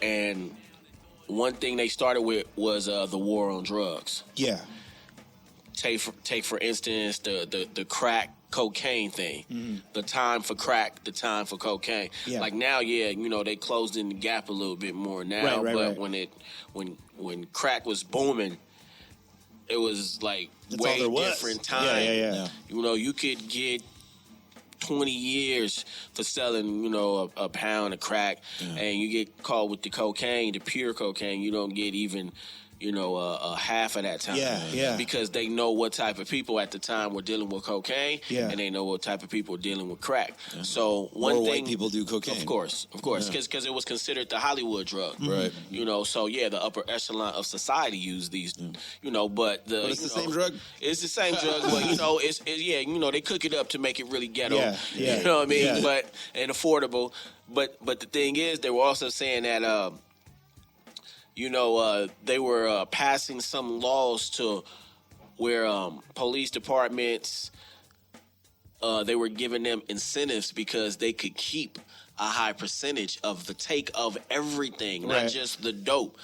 And one thing they started with was the war on drugs. Yeah. Take for instance the crack cocaine thing. Mm-hmm. The time for crack, the time for cocaine. Yeah. Like now, they closed in the gap a little bit more now. Right. When crack was booming, it was like way different time. Yeah. You could get 20 years for selling, a pound of crack, and you get caught with the cocaine, the pure cocaine. You don't get even half of that time. Yeah. Because they know what type of people at the time were dealing with cocaine, and they know what type of people were dealing with crack. Yeah. So one More thing, white people do cocaine. Of course, because it was considered the Hollywood drug, right? So the upper echelon of society used these, but it's the same drug. It's the same drug, but they cook it up to make it really ghetto. Yeah. You know what I mean? Yeah. But and affordable. But the thing is, they were also saying that. They were passing some laws to where police departments, they were giving them incentives because they could keep a high percentage of the take of everything, not just the dope.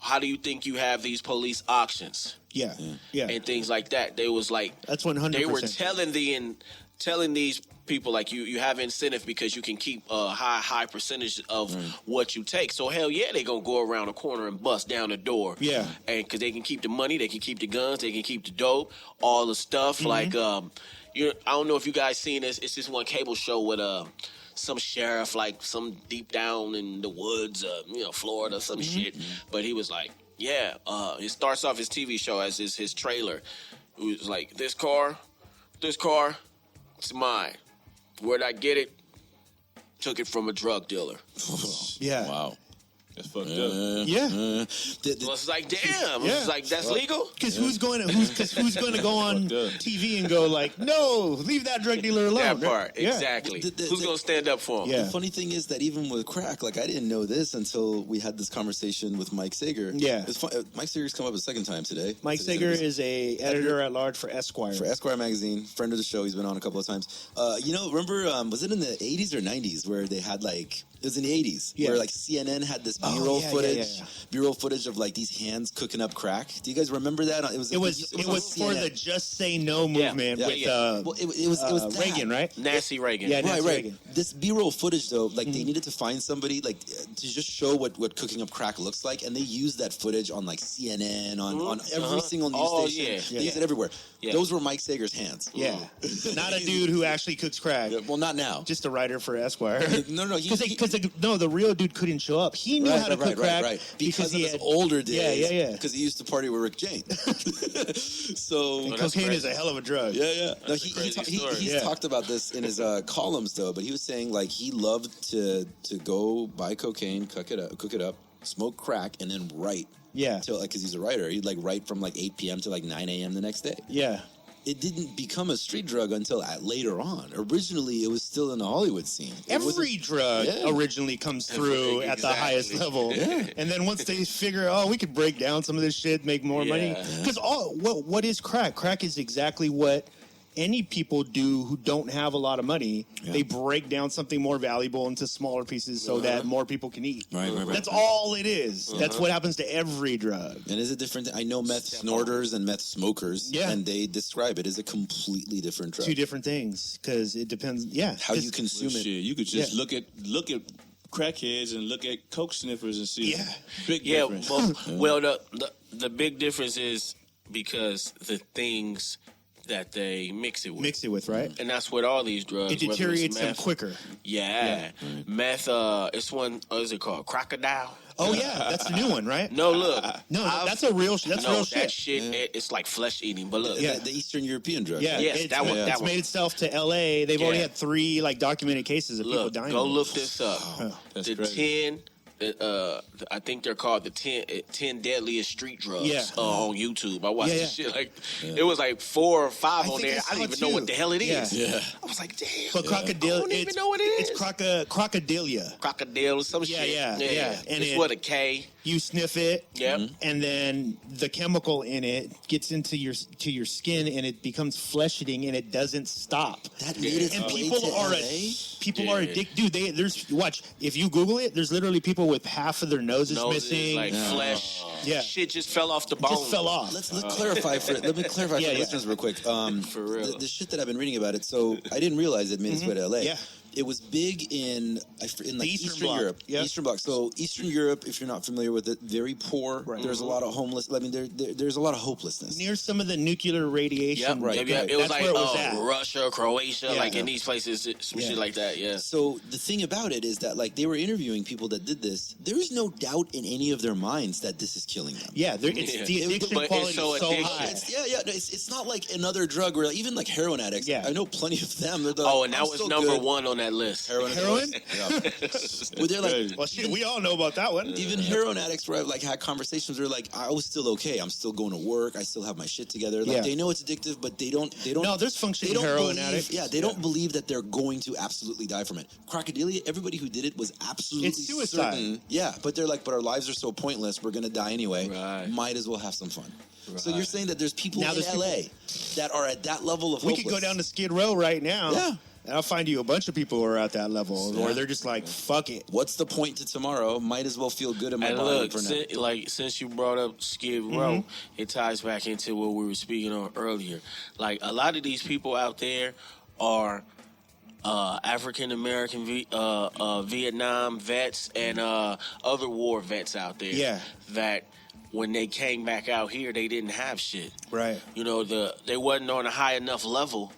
How do you think you have these police auctions? Yeah. And things like that. They was like, that's 100%. They were telling these people like you have incentive because you can keep a high percentage of what you take. So hell yeah, they gonna go around the corner and bust down the door. Yeah, and because they can keep the money, they can keep the guns, they can keep the dope, all the stuff. Like I don't know if you guys seen this. It's this one cable show with some sheriff, like some deep down in the woods, Florida, some shit. But he was like, it starts off his TV show as his trailer. It was like, this car, it's mine. Where'd I get it? Took it from a drug dealer. Yeah. Wow. That's fucked up. Yeah. Well, it's like, damn. It's like, that's legal? Because who's going to go on TV and go like, no, leave that drug dealer alone? That part, exactly. Who's going to stand up for him? Yeah. The funny thing is that even with crack, like I didn't know this until we had this conversation with Mike Sager. Yeah. It's fun. Mike Sager's come up a second time today. Mike Sager is a editor at large for Esquire. For Esquire magazine, friend of the show. He's been on a couple of times. Remember, was it in the 80s or 90s where they had like, it was in the 80s where like CNN had this B-roll footage of like these hands cooking up crack. Do you guys remember that? It was for the Just Say No movement with it was Reagan, right? Nancy Reagan. Yeah, Nancy Reagan. This B-roll footage though, like they needed to find somebody like to just show what cooking up crack looks like, and they used that footage on like CNN, on every single news station. They used it everywhere. Yeah. Those were Mike Sager's hands. Yeah, not a dude who actually cooks crack. Well, not now. Just a writer for Esquire. No, because the real dude couldn't show up. He knew how to cook crack because of his older days. Yeah. Because he used to party with Rick James. So cocaine is a hell of a drug. Yeah. No, he's talked about this in his columns though. But he was saying like he loved to go buy cocaine, cook it up, smoke crack, and then write. Yeah. Because he's a writer. He'd like write from like 8 p.m. to like 9 a.m. the next day. Yeah. It didn't become a street drug until later on. Originally, it was still in the Hollywood scene. Every drug originally comes through at the highest level. Yeah. And then once they figure, we could break down some of this shit, make more money. Because what is crack? Crack is exactly what any people do who don't have a lot of money. They break down something more valuable into smaller pieces so that more people can eat. Right. That's all it is. That's what happens to every drug. And is it different? I know meth snorters and meth smokers, and they describe it as a completely different drug. Two different things, because it depends. Yeah, how you consume it. You could just look at crackheads and look at coke sniffers and see big difference. Well, the big difference is because the things that they mix it with, right? And that's what all these drugs. It deteriorates them quicker. Yeah. Meth. It's one. What is it called? Crocodile. Oh yeah, that's the new one, right? No, look. That's real shit. That shit. It's like flesh eating. But look, the Eastern European drug. Yeah, that one. It's made itself to L.A. They've already had 3 like documented cases of people dying. Go look this up. The crazy. 10. I think they're called the 10 deadliest street drugs on YouTube. I watched this shit it was like 4 or 5 on there. I didn't even know what the hell it is. Yeah. I was like, damn. But I don't even know what it is. It's crocodilia. Crocodile, some shit. Yeah. And it's with a K. You sniff it, and then the chemical in it gets into your skin, and it becomes flesh eating, and it doesn't stop. That made it. And people are addicted. Dude, watch if you Google it. There's literally people with half of their noses missing, like flesh. Yeah, shit just fell off the bone. Just fell off. Let me clarify for the listeners real quick. For real, the shit that I've been reading about it. So I didn't realize it made its way to LA. Yeah. it was big in like Eastern Europe. Yep. Eastern Bloc. So Eastern Europe, if you're not familiar with it, very poor. Right. There's a lot of homeless. I mean, there's a lot of hopelessness near some of the nuclear radiation. Yep. Right. It was That's like where it was Russia, Croatia, like in these places, some shit like that. Yeah. So the thing about it is that like they were interviewing people that did this. There is no doubt in any of their minds that this is killing them. Yeah, the addiction quality is so high. It's not like another drug where even like heroin addicts. Yeah. I know plenty of them. They're and that was number one on that list. Heroin? Yeah. Well, they're like, well, shit, we all know about that one. Even heroin addicts where I've like had conversations where like I was still okay. I'm still going to work. I still have my shit together. Like they know it's addictive, but they don't. No, there's functioning heroin addicts. Yeah, they don't believe that they're going to absolutely die from it. Crocodilia, everybody who did it was absolutely suicide. certain. Yeah, but they're like, but our lives are so pointless. We're gonna die anyway. Right. Might as well have some fun. Right. So you're saying that there's people in LA that are at that level of We hopeless. could go down to Skid Row right now. Yeah. And I'll find you a bunch of people who are at that level, where they're just like, fuck it. What's the point to tomorrow? Might as well feel good in my body for now. Since you brought up Skid Row, it ties back into what we were speaking on earlier. Like, a lot of these people out there are African American, Vietnam vets, and other war vets out there. Yeah. That when they came back out here, they didn't have shit. Right. You know, they wasn't on a high enough level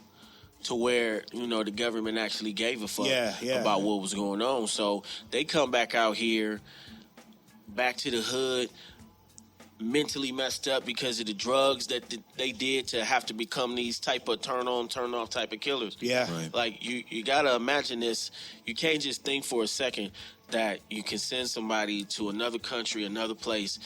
to where, you know, the government actually gave a fuck about what was going on. So they come back out here, back to the hood, mentally messed up because of the drugs that they did to have to become these type of turn on, turn off type of killers. Yeah. Right. Like, you got to imagine this. You can't just think for a second that you can send somebody to another country, another place,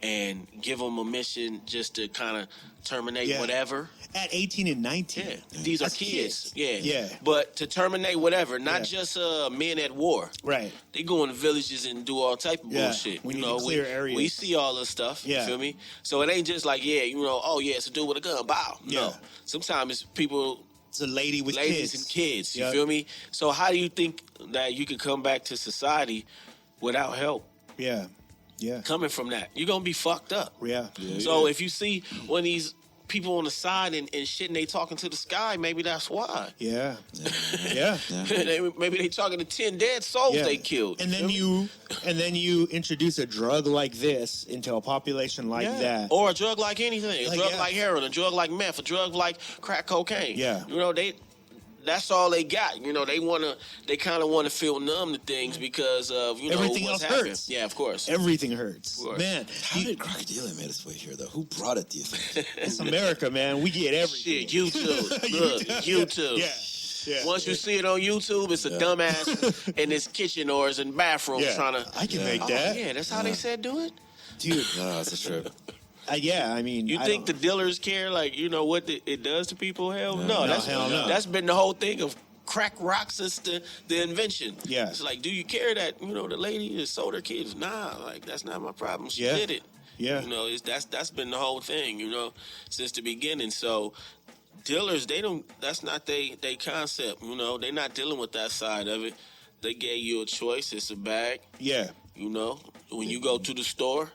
and give them a mission just to kind of terminate whatever. At 18 and 19. Yeah, these are kids. Yeah. But to terminate whatever, not just men at war. Right. They go in the villages and do all type of bullshit. We need to clear areas. We see all this stuff. You feel me? So it ain't just like, it's a dude with a gun. Bow. Yeah. No. Sometimes it's people. It's a lady with ladies kids. and kids. You feel me? So how do you think that you could come back to society without help? Yeah. Yeah. Coming from that, you're gonna be fucked up. Yeah. So if you see one of these people on the side and shit, and they talking to the sky, maybe that's why. Yeah. Maybe they talking to 10 dead souls they killed. And then you introduce a drug like this into a population like that, or a drug like anything, a drug like heroin, a drug like meth, a drug like crack cocaine. Yeah. You know, that's all they got. You know, they kind of want to feel numb to things because of, everything what's else happened. hurts. Yeah, of course. Everything hurts. Course. Man, How did Crocodilia made its way here, though? Who brought it, do you think? it's America, man. We get everything. Shit, YouTube. Look, YouTube. Yeah. Once you see it on YouTube, it's a dumbass in his kitchen or his bathroom trying to. I can make that. Yeah, that's how they said do it. Dude. No, it's a trip. I mean, you think the dealers care, like, what it does to people? Hell no. Hell no. That's been the whole thing of crack rock since the invention. Yeah. It's like, do you care that, the lady that sold her kids? Nah, like, that's not my problem. She did it. Yeah. That's been the whole thing, since the beginning. So dealers, that's not they concept, they're not dealing with that side of it. They gave you a choice. It's a bag. Yeah. When you go to the store,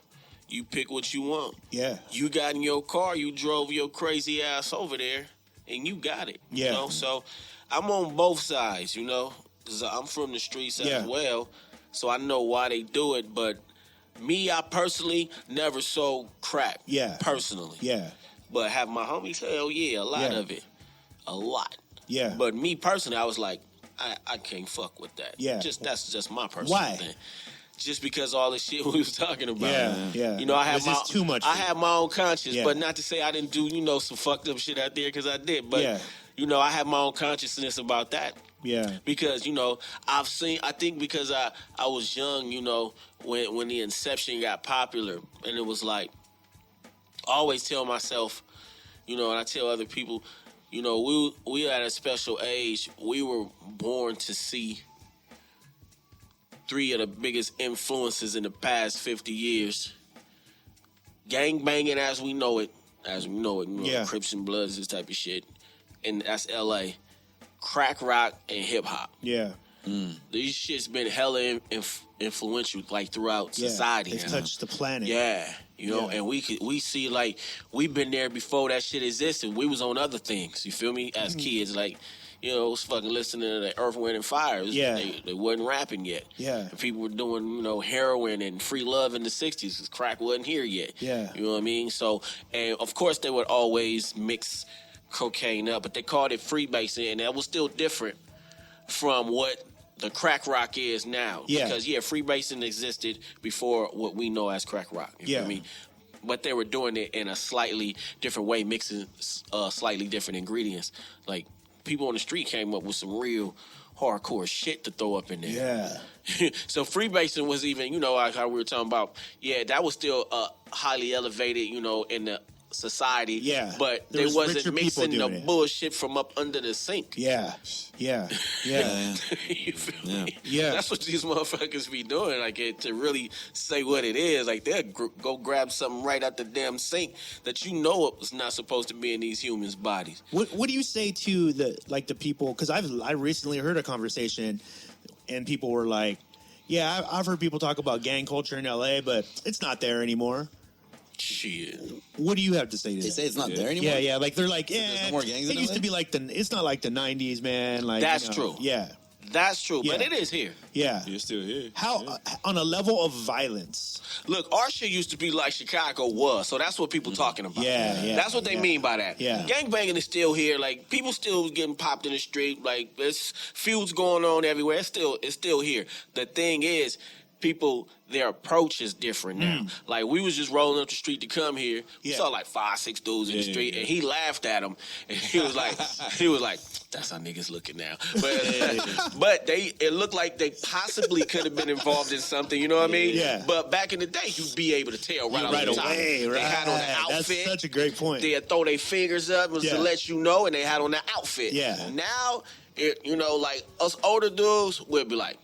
you pick what you want. Yeah. You got in your car, you drove your crazy ass over there, and you got it. Yeah. So I'm on both sides, because I'm from the streets as well, so I know why they do it. But me, I personally never sold crack. Yeah. Personally. Yeah. But have my homies, hell yeah, a lot of it. A lot. Yeah. But me personally, I was like, I can't fuck with that. Yeah. That's just my personal thing. Just because all the shit we was talking about. Yeah. I have too much. I have my own conscience, but not to say I didn't do, some fucked up shit out there, because I did. But I have my own consciousness about that. Yeah. Because, I think because I was young, when the inception got popular, and it was like, I always tell myself, and I tell other people, we at a special age. We were born to see three of the biggest influences in the past 50 years. Gang banging as we know it, Crips and Bloods, this type of shit. And that's LA. Crack rock and hip hop. Yeah. These shit's been hella influential, like, throughout society. They've touched the planet. Yeah. And we see, like, we've been there before that shit existed. We was on other things, you feel me? As kids, like, was fucking listening to the Earth, Wind, and Fire. Yeah. They wasn't rapping yet. Yeah. And people were doing, heroin and free love in the 60s because crack wasn't here yet. Yeah. You know what I mean? So, and of course they would always mix cocaine up, but they called it freebasing, and that was still different from what the crack rock is now. Yeah. Because, freebasing existed before what we know as crack rock. You know what I mean? But they were doing it in a slightly different way, mixing slightly different ingredients. Like, people on the street came up with some real hardcore shit to throw up in there. Yeah. So freebasing was even, like how we were talking about, that was still highly elevated, in the society. Yeah. But There they was wasn't richer people mixing the doing it. bullshit from up under the sink. Yeah. Yeah. Yeah. You feel me? Yeah. That's what these motherfuckers be doing, like to really say what it is. Like they'll go grab something right out the damn sink that it was not supposed to be in these humans' bodies. What do you say to the people? Because I recently heard a conversation, and people were like, "Yeah, I've heard people talk about gang culture in LA, but it's not there anymore." Shit. What do you have to say to that? They say it's not there anymore? Yeah, like they're like, there's no more gangs in it used LA? to be like it's not like the 90s, man. Like That's true. Yeah. That's true, Yeah. but it is here. Yeah. It's still here. How on a level of violence? Look, our shit used to be like Chicago was, so that's what people talking about. Yeah. That's what they mean by that. Yeah. Gangbanging is still here. Like, people still getting popped in the street. Like, there's feuds going on everywhere. It's still here. The thing is, people, their approach is different now. Like, we was just rolling up the street to come here. We saw like 5-6 dudes in the street, and he laughed at them. And he was like, that's how niggas looking now. But it looked like they possibly could have been involved in something, you know what I mean? Yeah. But back in the day, you'd be able to tell right away. They had on the outfit. That's such a great point. They'd throw their fingers up to let you know, and they had on the outfit. Yeah. Now, like us older dudes, we'll be like,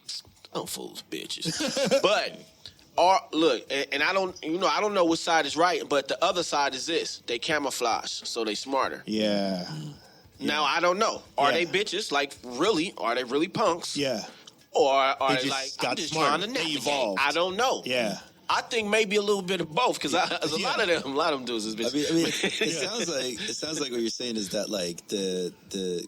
"Don't fools, bitches." But look, and I don't know which side is right, but the other side is this: they camouflage, so they smarter. Yeah. Now I don't know. Are they bitches? Like, really? Are they really punks? Yeah. Or are They they just like, got I'm just smarter. trying to They navigate? evolved. I don't know. Yeah. I think maybe a little bit of both, because a lot of them dudes is bitches. I mean, it sounds like what you're saying is that like the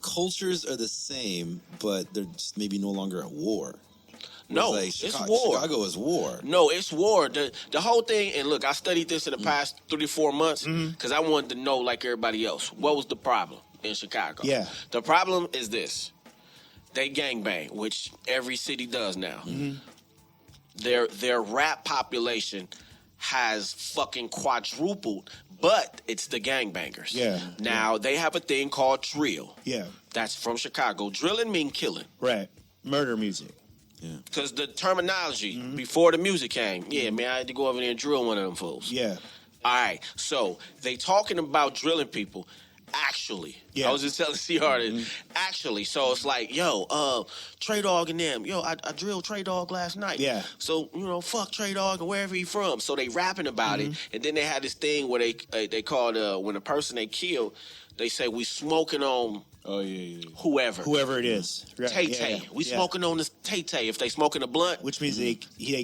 cultures are the same, but they're just maybe no longer at war. No, Like it's war. Chicago is war. No, it's war. The whole thing, and look, I studied this in the past 3 to 4 months because I wanted to know, like everybody else, what was the problem in Chicago? Yeah. The problem is this. They gangbang, which every city does now. Their rap population has fucking quadrupled, but it's the gangbangers. Yeah. Now, they have a thing called drill. Yeah. That's from Chicago. Drilling mean killing. Right. Murder music. Because the terminology before the music came, man, I had to go over there and drill one of them fools. Yeah. All right, so they talking about drilling people. Actually, I was just telling C-Hard, actually, so it's like, Trey Dog and them, I drilled Trey Dog last night. Yeah. So, fuck Trey Dog and wherever he from. So they rapping about it, and then they had this thing where they called, when a person they killed, they say, we smoking on whoever it is. Right. Tay-Tay. We smoking on this Tay-Tay. If they smoking a blunt, which means they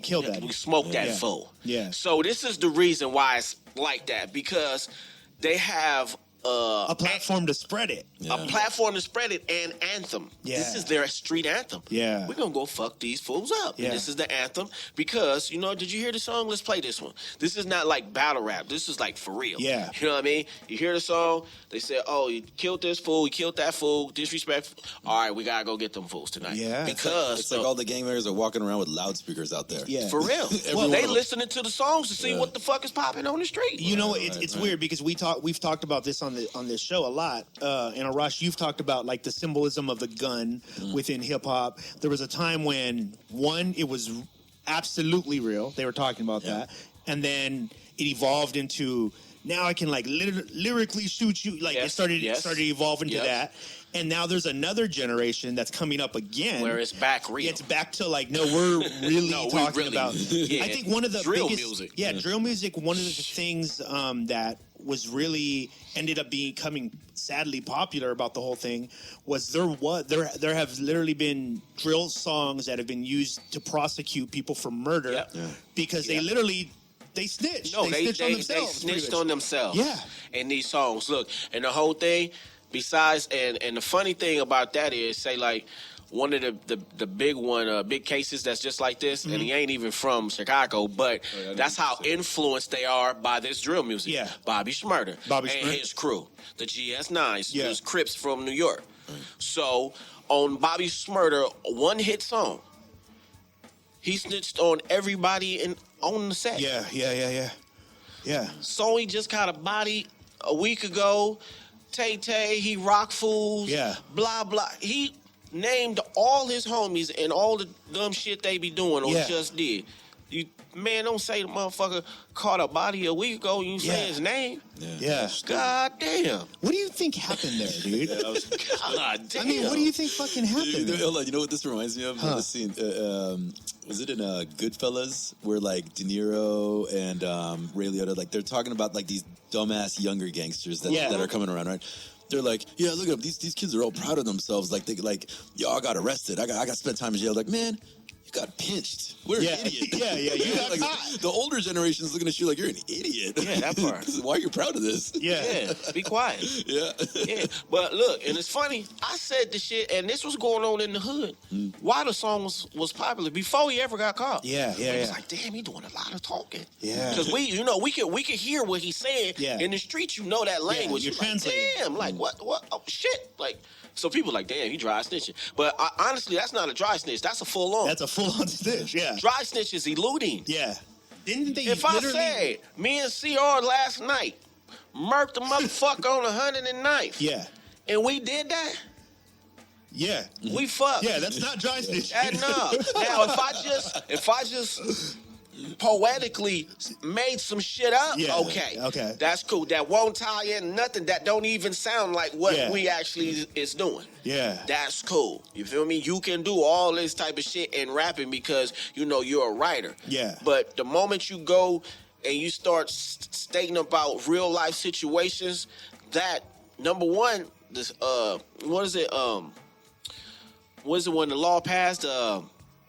killed that. We smoked that fool. Yeah. So this is the reason why it's like that, because they have a platform to spread it. A platform to spread it, and anthem. Yeah. This is their street anthem. Yeah. We're going to go fuck these fools up. Yeah. And this is the anthem because, did you hear the song? Let's play this one. This is not like battle rap. This is like for real. Yeah. You know what I mean? You hear the song, they say, oh, you killed this fool, you killed that fool, disrespectful. All right, we got to go get them fools tonight. Yeah. Because it's like all the gangbangers are walking around with loudspeakers out there. Yeah. for real. Well, they listening to the songs to see what the fuck is popping on the street. It's weird because we've talked about this on this show a lot. And Arash, you've talked about like the symbolism of the gun within hip hop. There was a time when it was absolutely real. They were talking about that, and then it evolved into now I can like lyrically shoot you. Like it started evolving to that. And now there's another generation that's coming up again. Where it's back real. It's back to like, no, we're really talking about. I think one of the drill biggest, music. Yeah, drill music. One of the things that was really ended up becoming sadly popular about the whole thing was there have literally been drill songs that have been used to prosecute people for murder because they literally. They snitched. No, they snitched on themselves. They snitched on themselves. Yeah. In these songs. Look, and the whole thing, besides, and the funny thing about that is, say like one of the big cases that's just like this, and he ain't even from Chicago, but that's how influenced they are by this drill music. Yeah, Bobby Shmurda and his crew, the GS9s, those Crips from New York. So on Bobby Shmurda, one hit song, he snitched on everybody on the set. Yeah. So he just got a body a week ago. Tay, he rock fools. Blah blah. He named all his homies and all the dumb shit they be doing or just did. Man, don't say the motherfucker caught a body a week ago and you say his name. God damn. What do you think happened there, dude? God damn. I mean, what do you think fucking happened? Dude, hold on, you know what this reminds me of? The scene. Was it in Goodfellas where like De Niro and Ray Liotta, like they're talking about like these dumbass younger gangsters that are coming around, right? They're like, yeah, look at them. These kids are all proud of themselves. Like y'all got arrested. I got spent time in jail. Like, man, you got pinched. We're an idiot. You got like, caught. The older generation is looking at you like you're an idiot. Yeah, that part. Why are you proud of this? Yeah, be quiet. Yeah. But look, and it's funny, I said this shit, and this was going on in the hood. Why the song was popular before he ever got caught. It's like, damn, he doing a lot of talking. Yeah. Because we could hear what he's saying in the streets. You know that language. You're translating. Like, damn, like what? Oh shit, like. So people like, damn, he dry snitching. But honestly, that's not a dry snitch. That's a full on. That's a full on snitch. Yeah. Dry snitch is eluding. Yeah. Didn't they? If I say me and CR last night murked the motherfucker on 109th. Yeah. And we did that. Yeah. We fucked. Yeah, that's not dry snitch. No. Now if I just poetically made some shit up, okay. That's cool. That won't tie in nothing. That don't even sound like what we actually is doing. Yeah. That's cool. You feel me? You can do all this type of shit in rapping because, you're a writer. Yeah. But the moment you go and you start stating about real life situations, that, number one, this, what is it when the law passed?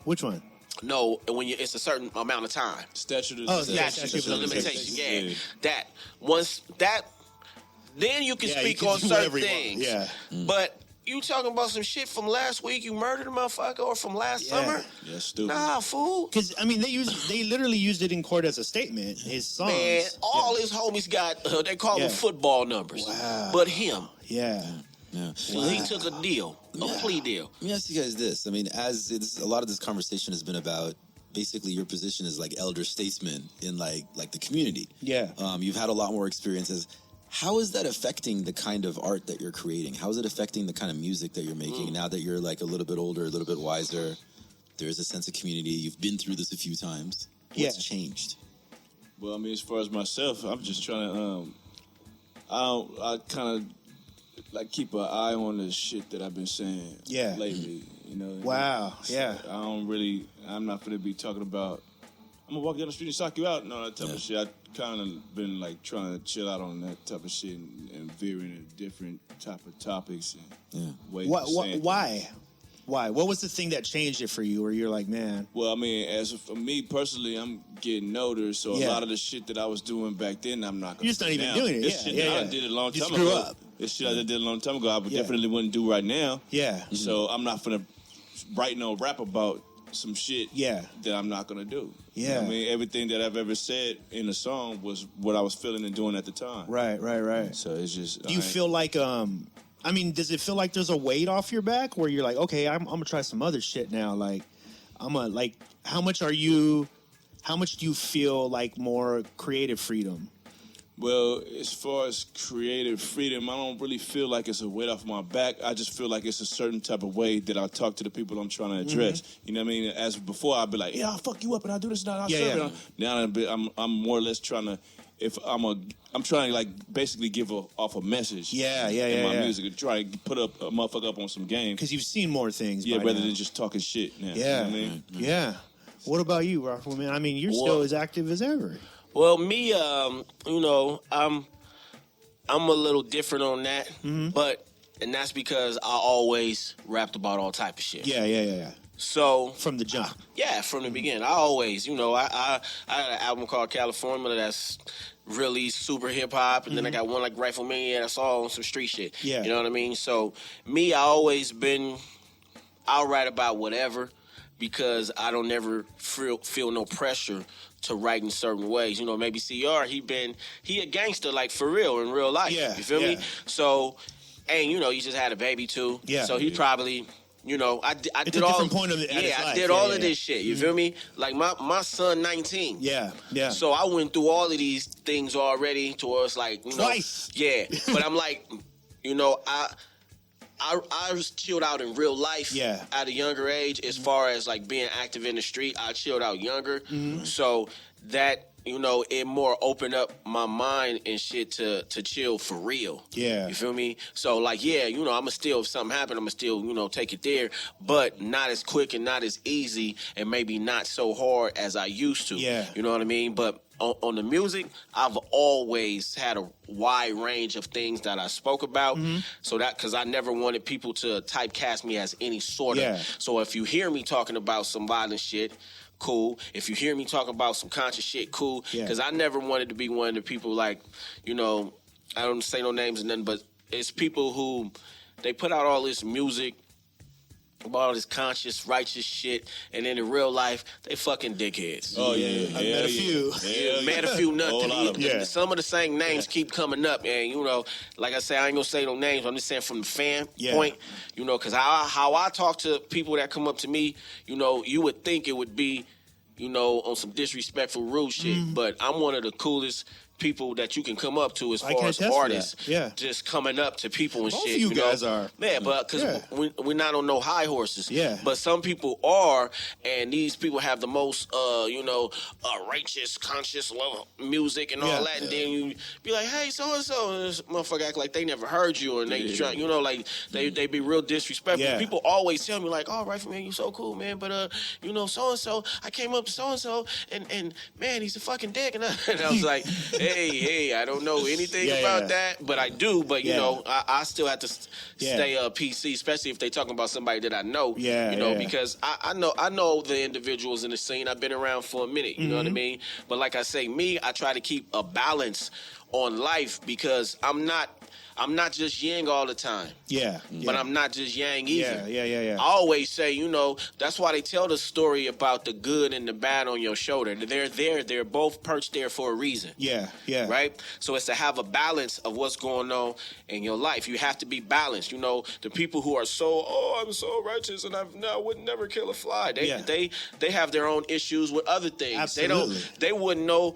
Which one? No, when it's a certain amount of time. Statute of limitation. Yeah. That once that, then you can speak on certain things. Yeah. But you talking about some shit from last week? You murdered a motherfucker, or from last summer? Yeah, stupid. Nah, fool. Because I mean, they literally used it in court as a statement. His songs. Man, all his homies got. They call them football numbers. Wow. But him. Yeah. Yeah. He took a deal, a plea deal. Let me ask you guys this. I mean, a lot of this conversation has been about basically your position as like elder statesman in like the community. Yeah. You've had a lot more experiences. How is that affecting the kind of art that you're creating? How is it affecting the kind of music that you're making now that you're like a little bit older, a little bit wiser? There's a sense of community. You've been through this a few times. What's changed? Well, I mean, as far as myself, I'm just trying to, I kind of like keep an eye on the shit that I've been saying lately, Wow. Yeah. I'm not going to be talking about, I'm going to walk down the street and sock you out and all that type of shit. I kind of been like trying to chill out on that type of shit and veering in different type of topics and ways of saying Why? Why? What was the thing that changed it for you where you're like, man? Well, I mean, as for me personally, I'm getting older, so a lot of the shit that I was doing back then, I'm not going to do. You're just not even doing it. This shit that I did a long time ago. This shit I did a long time ago, I definitely wouldn't do right now. Yeah. So I'm not going to write no rap about some shit that I'm not going to do. Yeah. You know what I mean, everything that I've ever said in a song was what I was feeling and doing at the time. Right. So it's just... Do you feel like... I mean, does it feel like there's a weight off your back where you're like, okay, I'm gonna try some other shit now? Like, how much do you feel like more creative freedom? Well, as far as creative freedom, I don't really feel like it's a weight off my back. I just feel like it's a certain type of way that I talk to the people I'm trying to address. You know what I mean? As before, I'd be like, yeah, I'll fuck you up and I'll do this and I'll serve it. Now I'm more or less trying to, I'm trying to like basically give off a message. In my music and try to put up a motherfucker up on some game. Because you've seen more things. Yeah, rather than just talking shit now. Yeah. You know what I mean? Yeah. What about you, Rockwell, man? I mean, you're still as active as ever. Well, me, I'm a little different on that, and that's because I always rapped about all type of shit. Yeah. So from the jump. Yeah, from the beginning. I always, I had an album called California that's really super hip hop, and then I got one like Rifleman that's all on some street shit. Yeah. You know what I mean? So me, I always been, I'll write about whatever because I don't ever feel no pressure to write in certain ways. Maybe CR, he a gangster like for real in real life. Yeah. You feel me? So, and he just had a baby too. Yeah. So he probably. I did all. Point of it. I did all of this shit. You feel me? Like my son, 19. Yeah. So I went through all of these things already towards like twice. Yeah, but I'm like, I was chilled out in real life. Yeah. At a younger age, as far as like being active in the street, I chilled out younger. So that. It more opened up my mind and shit to chill for real. Yeah. You feel me? So, like, yeah, I'ma still, if something happen, I'ma still, take it there, but not as quick and not as easy and maybe not so hard as I used to. Yeah. You know what I mean? But on the music, I've always had a wide range of things that I spoke about. So that, because I never wanted people to typecast me as any sort of. Yeah. So if you hear me talking about some violent shit, cool. If you hear me talk about some conscious shit, cool. Because I never wanted to be one of the people like, I don't say no names and nothing, but it's people who, they put out all this music about all this conscious, righteous shit, and then in real life, they fucking dickheads. Oh, yeah. I met a few. Met a few nothing. Yeah. Some of the same names keep coming up, and like I say, I ain't gonna say no names. I'm just saying from the fan point, because how I talk to people that come up to me, you would think it would be, on some disrespectful, rude shit, but I'm one of the coolest people that you can come up to as far as artists. Yeah. Just coming up to people and Both shit. of you guys are. Yeah, but because we're not on no high horses. Yeah. But some people are, and these people have the most, righteous, conscious love music and all that. And then you be like, hey, so-and-so. And this motherfucker act like they never heard you. And they try, like they be real disrespectful. Yeah. People always tell me like, oh, Rifleman, you so cool, man. But, so-and-so, I came up to so-and-so and man, he's a fucking dick. And I was like, hey, I don't know anything about that, but I do. But I still have to stay PC, especially if they talking about somebody that I know. Because I know the individuals in the scene. I've been around for a minute. You know what I mean? But like I say, I try to keep a balance on life because I'm not just yang all the time. But I'm not just yang either. Yeah. I always say, that's why they tell the story about the good and the bad on your shoulder. They're both perched there for a reason. Yeah. Right? So it's to have a balance of what's going on in your life. You have to be balanced. The people who are I'm so righteous and I would never kill a fly. They have their own issues with other things. Absolutely. They wouldn't know,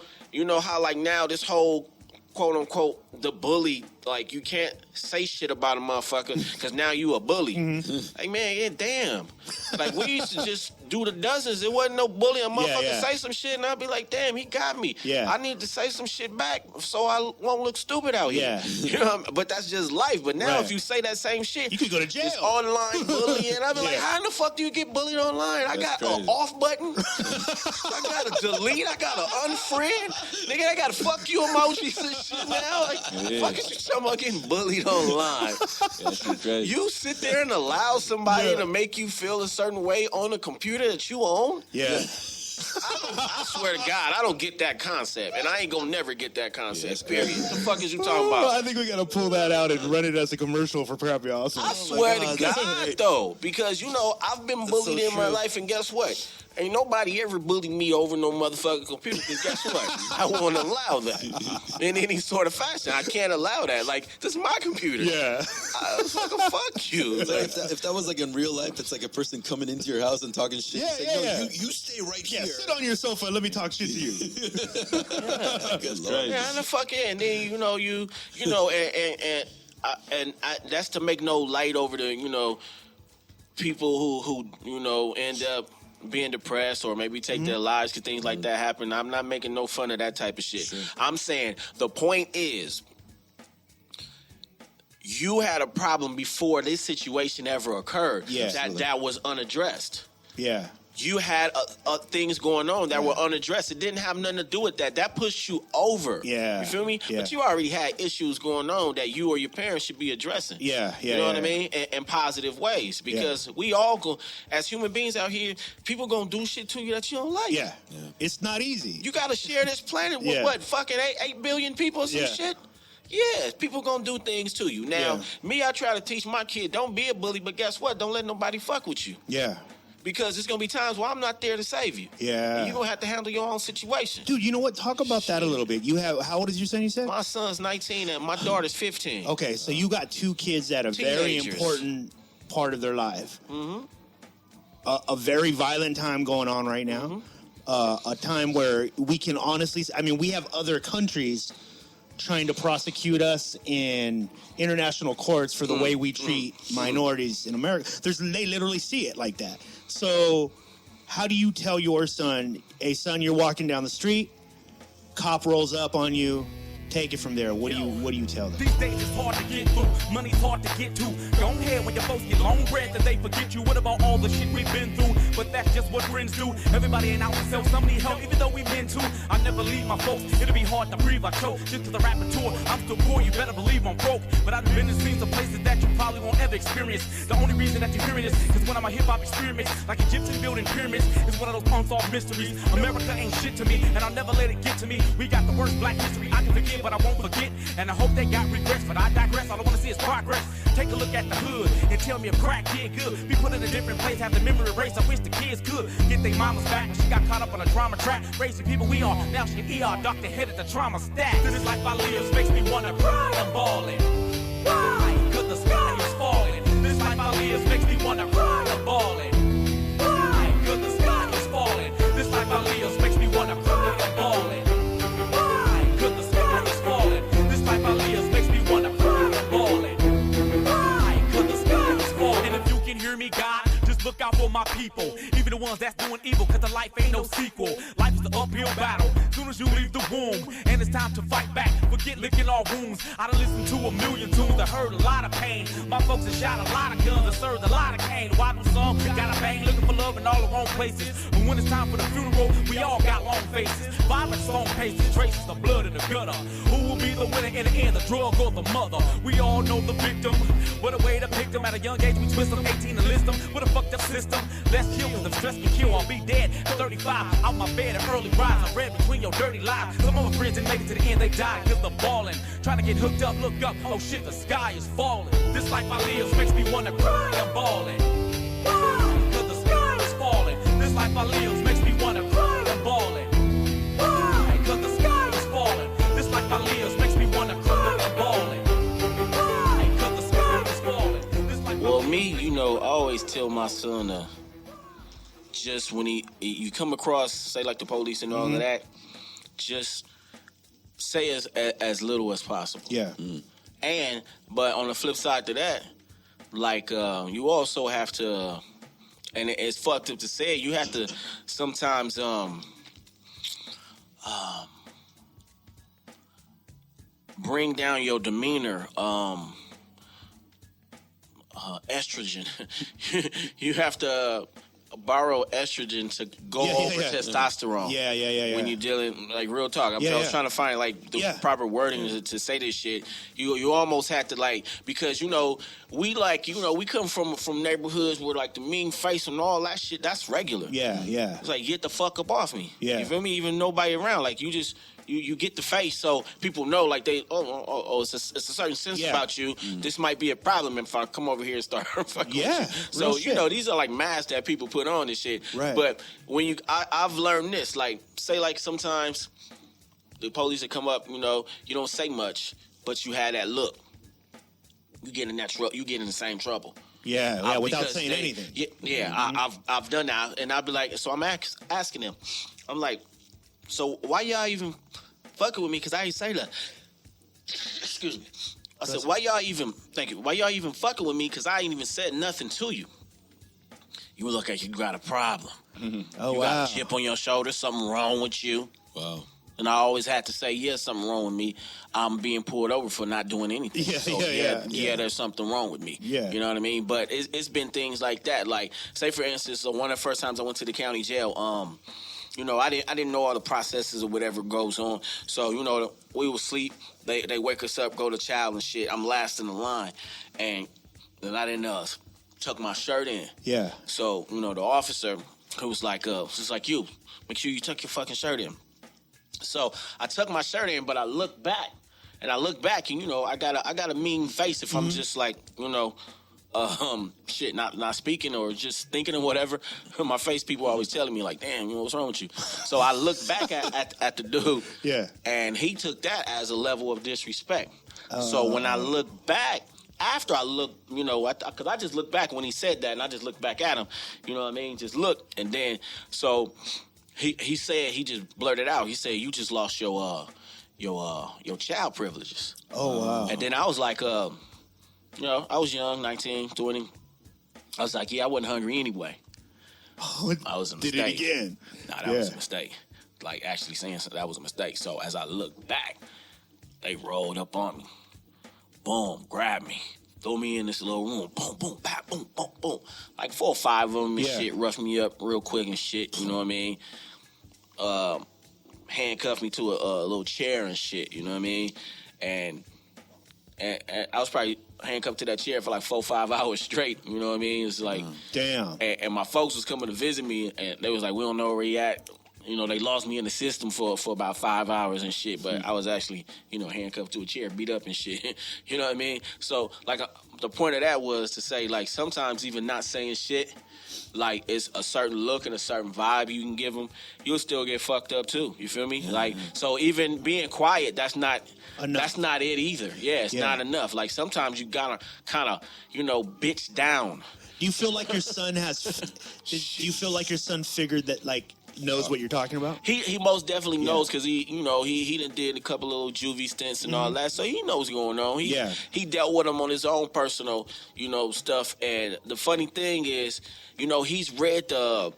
how like now this whole quote unquote the bully, like you can't say shit about a motherfucker because now you a bully. Like man, damn. Like we used to just do the dozens. It wasn't no bully. A motherfucker say some shit and I'd be like, damn, he got me. I need to say some shit back so I won't look stupid out here. But that's just life. But now if you say that same shit, you could go to jail. It's online bullying. I'd be like, how in the fuck do you get bullied online? I got an off button. I got a delete. I got an unfriend. Nigga, I got a fuck you emojis and shit now. Like, fuck is you talking about getting bullied online? You sit there and allow somebody to make you feel a certain way on a computer that you own? I swear to God, I don't get that concept, and I ain't gonna never get that concept. Period. What the fuck is you talking about? I think we gotta pull that out and run it as a commercial for Crappy Awesome. I swear to God, though, because I've been bullied in my life, and guess what? Ain't nobody ever bullied me over no motherfucking computer, because guess what? I won't allow that in any sort of fashion. I can't allow that. Like, this is my computer. Fucking fuck you. Like, if that was like in real life, it's like a person coming into your house and talking shit. You stay right here. Sit on your sofa and let me talk shit to you. Good Lord. And the fuck it. And then, that's to make no light over the, people who end up being depressed or maybe take their lives because things like that happen. I'm not making no fun of that type of shit. Sure. I'm saying the point is you had a problem before this situation ever occurred that was unaddressed. you had things going on that were unaddressed. It didn't have nothing to do with that. That pushed you over. Yeah. You feel me? Yeah. But you already had issues going on that you or your parents should be addressing. Yeah. You know what I mean? In positive ways. Because we all go, as human beings out here, people gonna do shit to you that you don't like. Yeah. It's not easy. You gotta share this planet with what? Fucking 8 billion people or some shit? Yeah, people gonna do things to you. Now, me, I try to teach my kid, don't be a bully, but guess what? Don't let nobody fuck with you. Yeah. Because there's going to be times where I'm not there to save you. Yeah. And you're going to have to handle your own situation. Dude, you know what? Talk about that a little bit. You have, how old is your son, you said? My son's 19 and my daughter's 15. Okay, so you got 2 kids at a very important part of their life. Mm-hmm. A very violent time going on right now. Mm-hmm. A time where we can honestly, I mean, we have other countries trying to prosecute us in international courts for the way we treat minorities in America. They literally see it like that. So how do you tell your son, hey, son, you're walking down the street, cop rolls up on you, take it from there. What do you tell them? These days it's hard to get through, money's hard to get to. Go ahead when your folks get long bread that they forget you. What about all the shit we've been through? But that's just what friends do. Everybody ain't out to sell, some need help, even though we've been to. I never leave my folks, it'll be hard to breathe, I choke. Just cause I rap a tour, I'm still poor, you better believe I'm broke. But I've been in scenes of places that you probably won't ever experience. The only reason that you're hearing this is when I'm a hip-hop experiment. Like Egyptian building pyramids, it's one of those unsolved mysteries. America ain't shit to me, and I'll never let it get to me. We got the worst black history, I can forget, but I won't forget. And I hope they got regrets, but I digress. All I wanna see is progress. Take a look at the hood and tell me if crack did good. Be put in a different place, have the memory erased. I wish the kids could get their mamas back when she got caught up on a drama track. Raising people we are, now she ER doctor headed the trauma stack. This is life I live, makes me wanna cry. I'm ballin'. Why? Cause the sky is falling. This life I live makes me wanna cry. I'm ballin'. Why? Cause the sky is falling. This life I live makes me wanna cry. I'm ballin'. Me, God, just look out for my people, even the ones that's doing evil, cause the life ain't no sequel. Life is the uphill battle, soon as you leave the womb, and it's time to fight back, forget licking all wounds. I done listened to a million tunes that heard a lot of pain. My folks have shot a lot of guns and served a lot of cane. Why do some got a bang looking for love in all the wrong places? But when it's time for the funeral, we all got long faces. Violence on paces, traces of blood in the gutter. Who will be the winner in the end, the drug or the mother? We all know the victim. What a way to pick them. At a young age we twist them, 18 to list them. What a fucked up system. Let's kill cause if stress can kill, I'll be dead at 35. Out my bed at early rise, I read between your dirty lies. Some of my friends didn't make it to the end, they died cause they're ballin'. Trying to get hooked up, look up, oh shit, the sky is falling. This life I live makes me wanna cry, I'm ballin'. Why? Cause the sky is falling. This life I live makes me wanna cry, I'm ballin'. Why? Cause the sky is falling. This life I live makes me wanna cry, I'm ballin'. Why? Cause the sky is falling. Well, me, you know, I always tell my son, just when you come across, say like the police and all of that, just say as little as possible. Yeah. But on the flip side to that, like you also have to, and it's fucked up to say, you have to sometimes bring down your demeanor. Estrogen. You have to borrow estrogen to go over testosterone. Yeah. When you're dealing, like, real talk. I was trying to find, like, the proper wording to say this shit. You almost have to, like, because, you know, we come from neighborhoods where, like, the mean face and all that shit, that's regular. Yeah. It's like, get the fuck up off me. Yeah. You feel me? Even nobody around. Like, you just... You get the face, so people know, like, they, it's a certain sense about you. This might be a problem if I come over here and start fucking with you. So, you know, these are, like, masks that people put on and shit. Right. But when I've learned this, like, say, like, sometimes the police that come up, you know, you don't say much, but you have that look. You get in that trouble. You get in the same trouble. Yeah, without saying anything. I've done that, and I'll be like, so I'm asking them, I'm like, so why y'all even fucking with me? Because I ain't say that. Excuse me. I said, why y'all even fucking with me? Because I ain't even said nothing to you. You look like you got a problem. Mm-hmm. Oh, you got a chip on your shoulder, something wrong with you. Wow. and I always had to say, yeah, something wrong with me. I'm being pulled over for not doing anything. Yeah, there's something wrong with me. Yeah. You know what I mean? But it's been things like that. Like, say, for instance, one of the first times I went to the county jail, you know, I didn't know all the processes or whatever goes on. So, you know, we would sleep. They wake us up, go to chow and shit. I'm last in the line. And I didn't tuck my shirt in. Yeah. So, you know, the officer who was like, just like you, make sure you tuck your fucking shirt in. So I tuck my shirt in, but I look back. And you know, I got a mean face if I'm just like, you know, shit, not speaking or just thinking or whatever. My face, people always telling me like, damn, you know, what's wrong with you? So I look back at the dude. Yeah. And he took that as a level of disrespect. So when I look back, after I look, you know, because I just looked back when he said that, and I just looked back at him, you know what I mean? Just look, and then, so he said, he just blurted out, he said, you just lost your child privileges. Oh, wow. And then I was like, you know, I was young, 19, 20. I was like, yeah, I wasn't hungry anyway. Oh, I was a mistake. Did it again. Nah, that was a mistake. Like, actually saying that was a mistake. So as I look back, they rolled up on me. Boom, grabbed me. Throw me in this little room. Boom, boom, bap, boom, boom, boom. Like 4 or 5 of them and shit. Roughed me up real quick and shit. You know what I mean? Handcuffed me to a little chair and shit. You know what I mean? And I was probably handcuffed to that chair for like 4 or 5 hours straight. You know what I mean? It's like, damn. And my folks was coming to visit me, and they was like, we don't know where he at. You know, they lost me in the system for about 5 hours and shit, but I was actually, you know, handcuffed to a chair, beat up and shit. You know what I mean? So, like, the point of that was to say, like, sometimes even not saying shit, like, it's a certain look and a certain vibe you can give them, you'll still get fucked up, too. You feel me? Like, so even being quiet, that's not enough. That's not it either. Yeah, it's not enough. Like, sometimes you gotta kind of, you know, bitch down. Do you feel like your son do you feel like your son figured that, like, knows what you're talking about? He most definitely knows, because he done did a couple little juvie stints and all that, so he knows what's going on. He dealt with them on his own personal, you know, stuff. And the funny thing is, you know, he's read the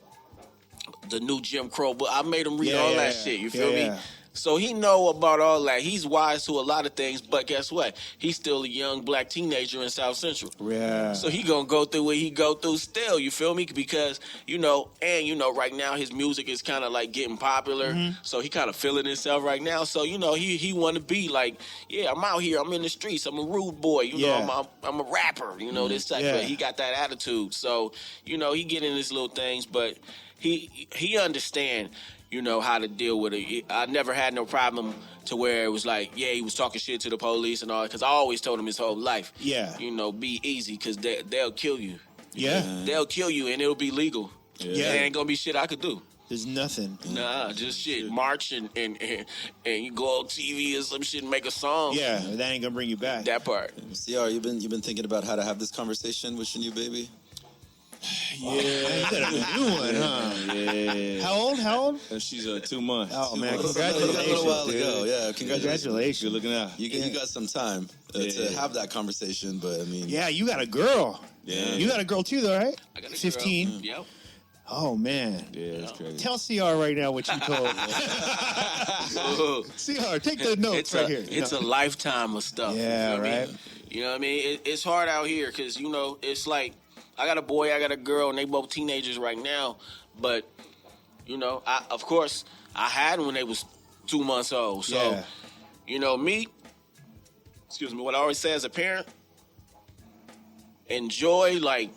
new Jim Crow book. I made him read all that shit. You feel me? So he know about all that. He's wise to a lot of things, but guess what? He's still a young black teenager in South Central. Yeah. So he gonna go through what he go through still, you feel me? Because, you know, and, you know, right now his music is kind of like getting popular. So he kind of feeling himself right now. So, you know, he want to be like, yeah, I'm out here. I'm in the streets. I'm a rude boy. You know, I'm a rapper. You know, this type of, he got that attitude. So, you know, he getting his little things, but he understand, you know, how to deal with it. I never had no problem to where it was like, he was talking shit to the police and all, because I always told him his whole life, you know, be easy, because they'll kill you. They'll kill you, and it'll be legal. There ain't gonna be shit I could do. There's nothing. Nah, just shit. March and you go on TV or some shit and make a song. Yeah, that ain't gonna bring you back. That part. CR, you've been thinking about how to have this conversation with your new baby? Yeah, you got a new one, huh? Yeah. How old? She's 2 months. Oh, man, Congratulations. A little while ago, yeah. Congratulations. Good looking out. You got some time to have that conversation, but I mean... Yeah, you got a girl. Yeah. You got a girl too, though, right? I got a 15. girl. Yep. Oh, man. Yeah, that's crazy. Tell CR right now what you told CR, take the notes right here. It's a lifetime of stuff. Yeah, you know right? I mean? You know what I mean? It's hard out here because, you know, it's like, I got a boy, I got a girl, and they both teenagers right now. But, you know, of course, I had them when they was 2 months old. So, you know, what I always say as a parent, enjoy, like,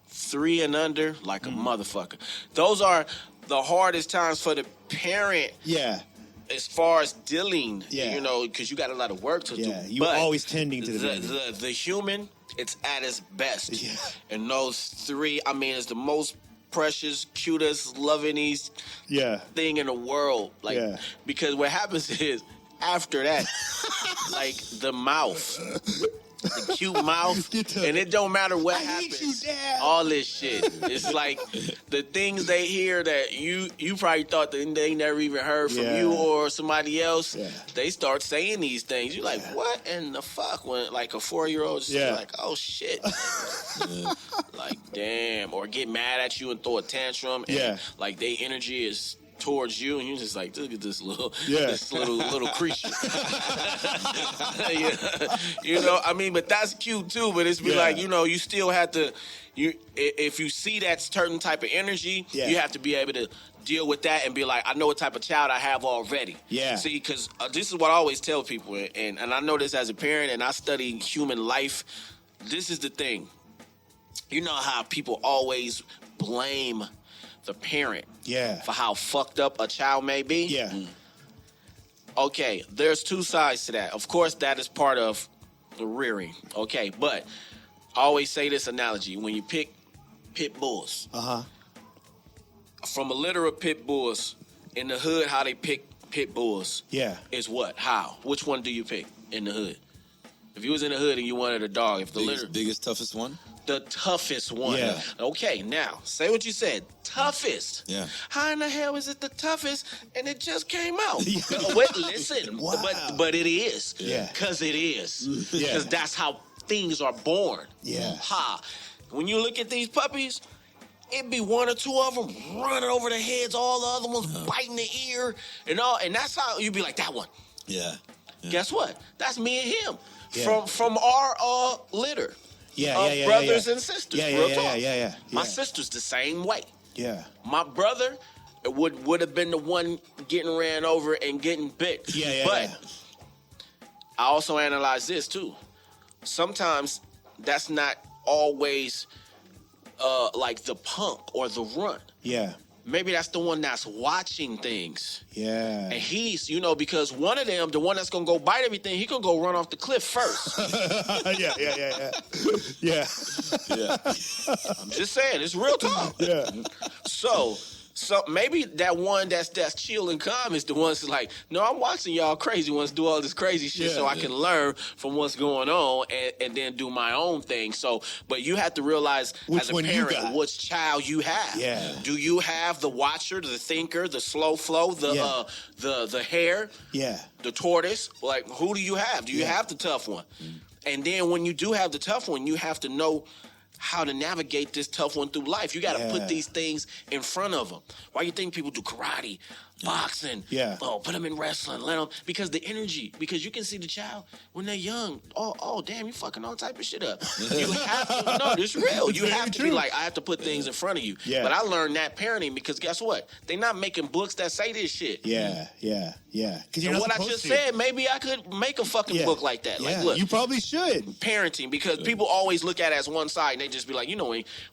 3 and under like a motherfucker. Those are the hardest times for the parent. Yeah. As far as dealing, you know, because you got a lot of work to do. Yeah, you're always tending to the human, it's at its best. Yeah. And those 3, I mean, it's the most precious, cutest, lovingest thing in the world. Like, because what happens is, after that, like, the mouth. The cute mouth, and it don't matter what happens. You, Dad. All this shit. It's like the things they hear that you probably thought that they never even heard from you or somebody else. Yeah. They start saying these things. You're like, what in the fuck? When like a 4-year-old is like, oh shit. Like, damn. Or get mad at you and throw a tantrum. And like their energy is towards you, and you're just like, look at this little creature. You know, I mean, but that's cute too. But it's like, you know, you still have to. If you see that certain type of energy, you have to be able to deal with that and be like, I know what type of child I have already. Yeah. See, because this is what I always tell people, and I know this as a parent, and I study human life. This is the thing. You know how people always blame the parent for how fucked up a child may be? Yeah. Okay, there's two sides to that. Of course, that is part of the rearing. Okay, but I always say this analogy. When you pick pit bulls, from a litter of pit bulls, in the hood, how they pick pit bulls is what? How? Which one do you pick in the hood? If you was in the hood and you wanted a dog, if the biggest, toughest one? The toughest one. Yeah. Okay, now, say what you said. Toughest. Yeah. How in the hell is it the toughest and it just came out? Wait, listen. Wow. But it is. Yeah. Because it is. Because that's how things are born. Yeah. When you look at these puppies, it'd be one or two of them running over their heads, all the other ones biting the ear, and that's how you'd be like, that one. Yeah. Guess what? That's me and him. Yeah. From our litter. Brothers and sisters. Yeah. My sister's the same way. Yeah. My brother would have been the one getting ran over and getting bit. But I also analyze this too. Sometimes that's not always like the punk or the runt. Yeah. Maybe that's the one that's watching things. Yeah. And he's, because one of them, the one that's going to go bite everything, he going to go run off the cliff first. Yeah. I'm just saying, it's real talk. Yeah. So maybe that one that's chill and calm is the one that's like, no, I'm watching y'all crazy ones do all this crazy shit so I can learn from what's going on and then do my own thing. So, but you have to realize as a parent which child you have. Yeah. Do you have the watcher, the thinker, the slow flow, the hare, the tortoise? Like, who do you have? Do you have the tough one? And then when you do have the tough one, you have to know how to navigate this tough one through life. You got to put these things in front of them. Why you think people do karate, boxing? Yeah. Oh, put them in wrestling. Let them, because the energy. Because you can see the child when they're young. Oh, damn, you fucking all type of shit up. You have to. No, it's real. You have to be like, I have to put things in front of you. Yeah. But I learned that parenting because guess what? They're not making books that say this shit. Yeah. And what I just said, maybe I could make a fucking book like that. Like, look, you probably should. Parenting, because people always look at it as one side and they just be like,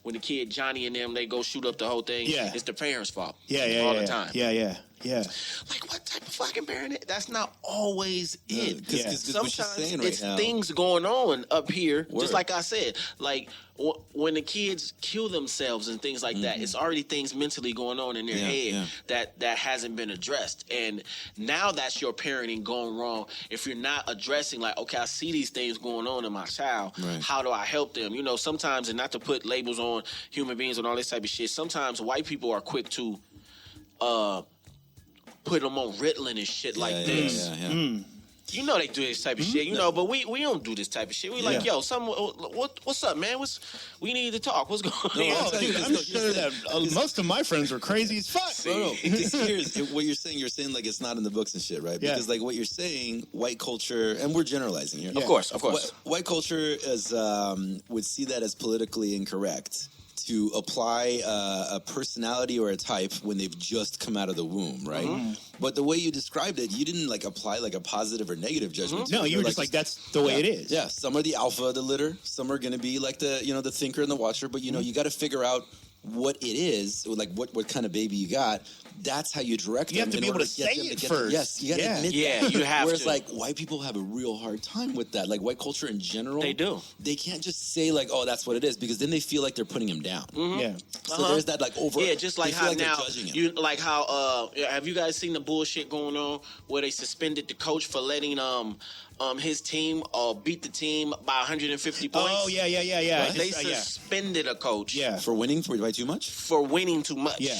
when the kid Johnny and them, they go shoot up the whole thing, it's the parents' fault. All the time. Yeah. Like, what type of fucking parent? That's not always it. Sometimes it's things going on up here. Word. Just like I said, like when the kids kill themselves and things like that, it's already things mentally going on in their head that hasn't been addressed. And now that's your parenting going wrong. If you're not addressing, like, okay, I see these things going on in my child. Right. How do I help them? Sometimes, and not to put labels on human beings and all this type of shit, sometimes white people are quick to put them on Ritalin and shit like this. They do this type of shit, but we don't do this type of shit. We like, yo, what's up, man? We need to talk. What's going on? Dude, I'm sure that most of my friends were crazy as fuck. No. Here's what you're saying. You're saying like it's not in the books and shit, right? Because like what you're saying, white culture, and we're generalizing here. Of course. White culture is would see that as politically incorrect to apply a personality or a type when they've just come out of the womb, right? Mm-hmm. But the way you described it, you didn't like apply like a positive or negative judgment. No, you were just like that's the way it is. Yeah, some are the alpha of the litter, some are going to be like the the thinker and the watcher. But you got to figure out what it is, or like what kind of baby you got. That's how you direct them. You have to be able to say it first. Yes, you got to admit that. You have Whereas, like, white people have a real hard time with that. Like, white culture in general. They do. They can't just say, like, oh, that's what it is, because then they feel like they're putting him down. Mm-hmm. Yeah. So there's that, like, over... Yeah, just like how like now... have you guys seen the bullshit going on where they suspended the coach for letting... his team beat the team by 150 points. Oh, yeah. Right? They suspended a coach. Yeah. For winning by too much? For winning too much. Yeah.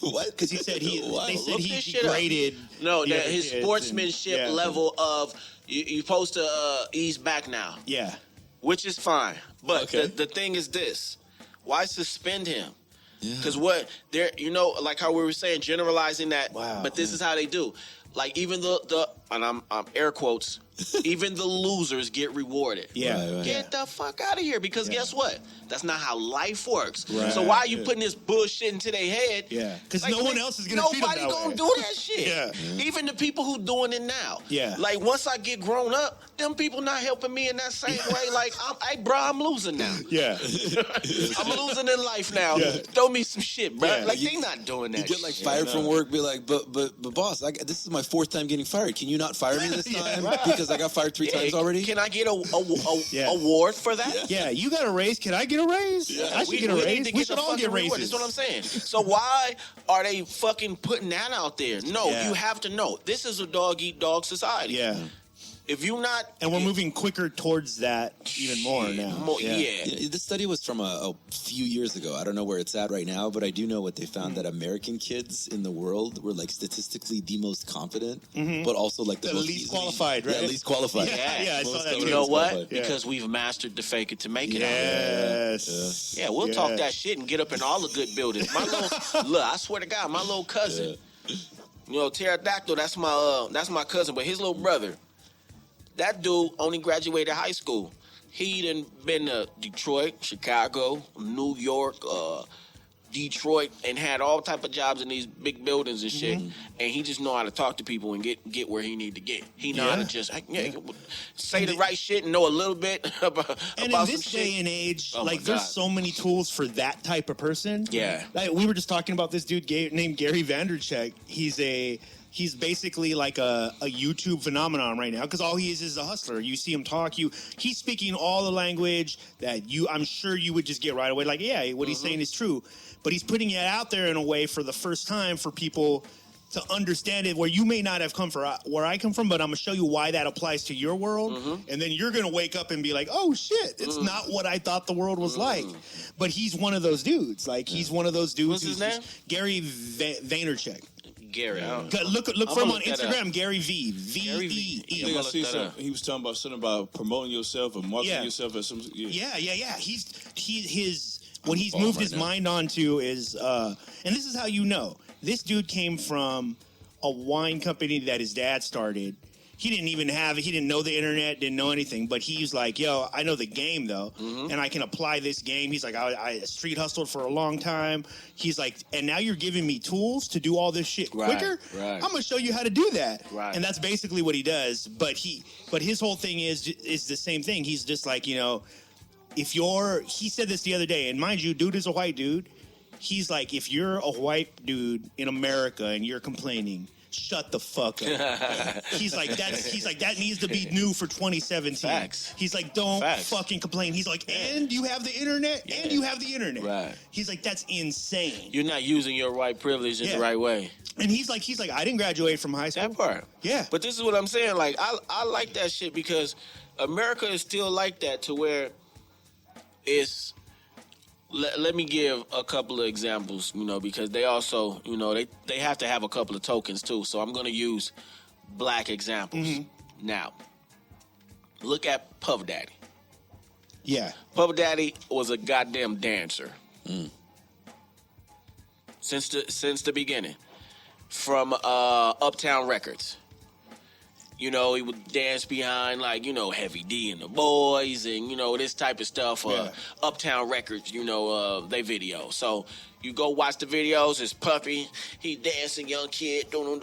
What? Because he said they said he degraded. No, his sportsmanship level of you're supposed to ease back now. Yeah. Which is fine. But the thing is this. Why suspend him? Because what they're, like how we were saying, generalizing that. Wow. But this is how they do. Like even the and I'm air quotes, even the losers get rewarded. Yeah. Right. Get the fuck out of here, because guess what? That's not how life works. Right. So why are you putting this bullshit into their head? Yeah. Because no one else is gonna treat them that way. Nobody gonna do that shit. Yeah. Even the people who doing it now. Yeah. Like once I get grown up, them people not helping me in that same way. Like I'm losing now. Yeah. I'm losing in life now. Yeah. Throw me some shit, bro. Yeah. Like they not doing that. You get like shit. fired from work, be like, but boss, this is my 4th time getting fired. Can you not fire me this time? Right. Because I got fired 3 times already. Can I get a award for that? Yeah, you got a raise. Can I get a raise? Yeah. I should get a raise. We should all get raises. That's what I'm saying. So why are they fucking putting that out there? No, you have to know. This is a dog-eat-dog society. Yeah. If you not... And we're moving quicker towards that even more now. Yeah, this study was from a few years ago. I don't know where it's at right now, but I do know what they found, that American kids in the world were like statistically the most confident, but also like the most least qualified, right? Yeah, least qualified. Yeah, I saw that. You know what? Because we've mastered the fake it to make it out. Yes. Yeah, we'll talk that shit and get up in all the good buildings. My little... Look, I swear to God, my little cousin, Pterodactyl, that's my cousin, but his little brother, that dude only graduated high school. He done been to Detroit, Chicago, New York, Detroit, and had all type of jobs in these big buildings and shit. And he just know how to talk to people and get where he need to get. He know how to just say the right shit and know a little bit about in some this shit. day and age, Oh like there's so many tools for that type of person. Yeah. Like, we were just talking about this dude named Gary Vanderchek. He's basically like a YouTube phenomenon right now, because all he is a hustler. You see him talk, he's speaking all the language that I'm sure you would just get right away. Like, yeah, what he's saying is true. But he's putting it out there in a way for the first time for people to understand it, where you may not have come from where I come from, but I'm going to show you why that applies to your world. And then you're going to wake up and be like, oh, shit, it's not what I thought the world was like. But he's one of those dudes. Like, he's one of those dudes. What's his name? Gary Vaynerchuk. Gary. Look for him on Instagram, Gary V. V-E-E. I think I see something. He was talking about something about promoting yourself or marketing yourself as some. Yeah. What he's moved his mind onto is, and this is how you know, this dude came from a wine company that his dad started. He didn't know the internet, didn't know anything, but he's like, yo, I know the game though, and I can apply this game. He's like, I street hustled for a long time. He's like, and now you're giving me tools to do all this shit quicker? Right. I'm gonna show you how to do that. Right. And that's basically what he does. But his whole thing is the same thing. He's just like, he said this the other day, and mind you, dude is a white dude. He's like, if you're a white dude in America and you're complaining, shut the fuck up. He's like, that needs to be new for 2017. Facts. He's like, don't fucking complain. He's like, and you have the internet, and you have the internet. Right. He's like, that's insane. You're not using your white privilege in the right way. And he's like, I didn't graduate from high school. That part. Yeah. But this is what I'm saying. Like, I like that shit, because America is still like that, to where it's... Let me give a couple of examples, because they also, they have to have a couple of tokens too. So I'm going to use black examples. Now, look at Puff Daddy. Yeah. Puff Daddy was a goddamn dancer. Since the beginning. From Uptown Records. He would dance behind, like, Heavy D and the Boys and, this type of stuff. Uptown Records, they video. So you go watch the videos, it's Puffy. He dancing, young kid, boom.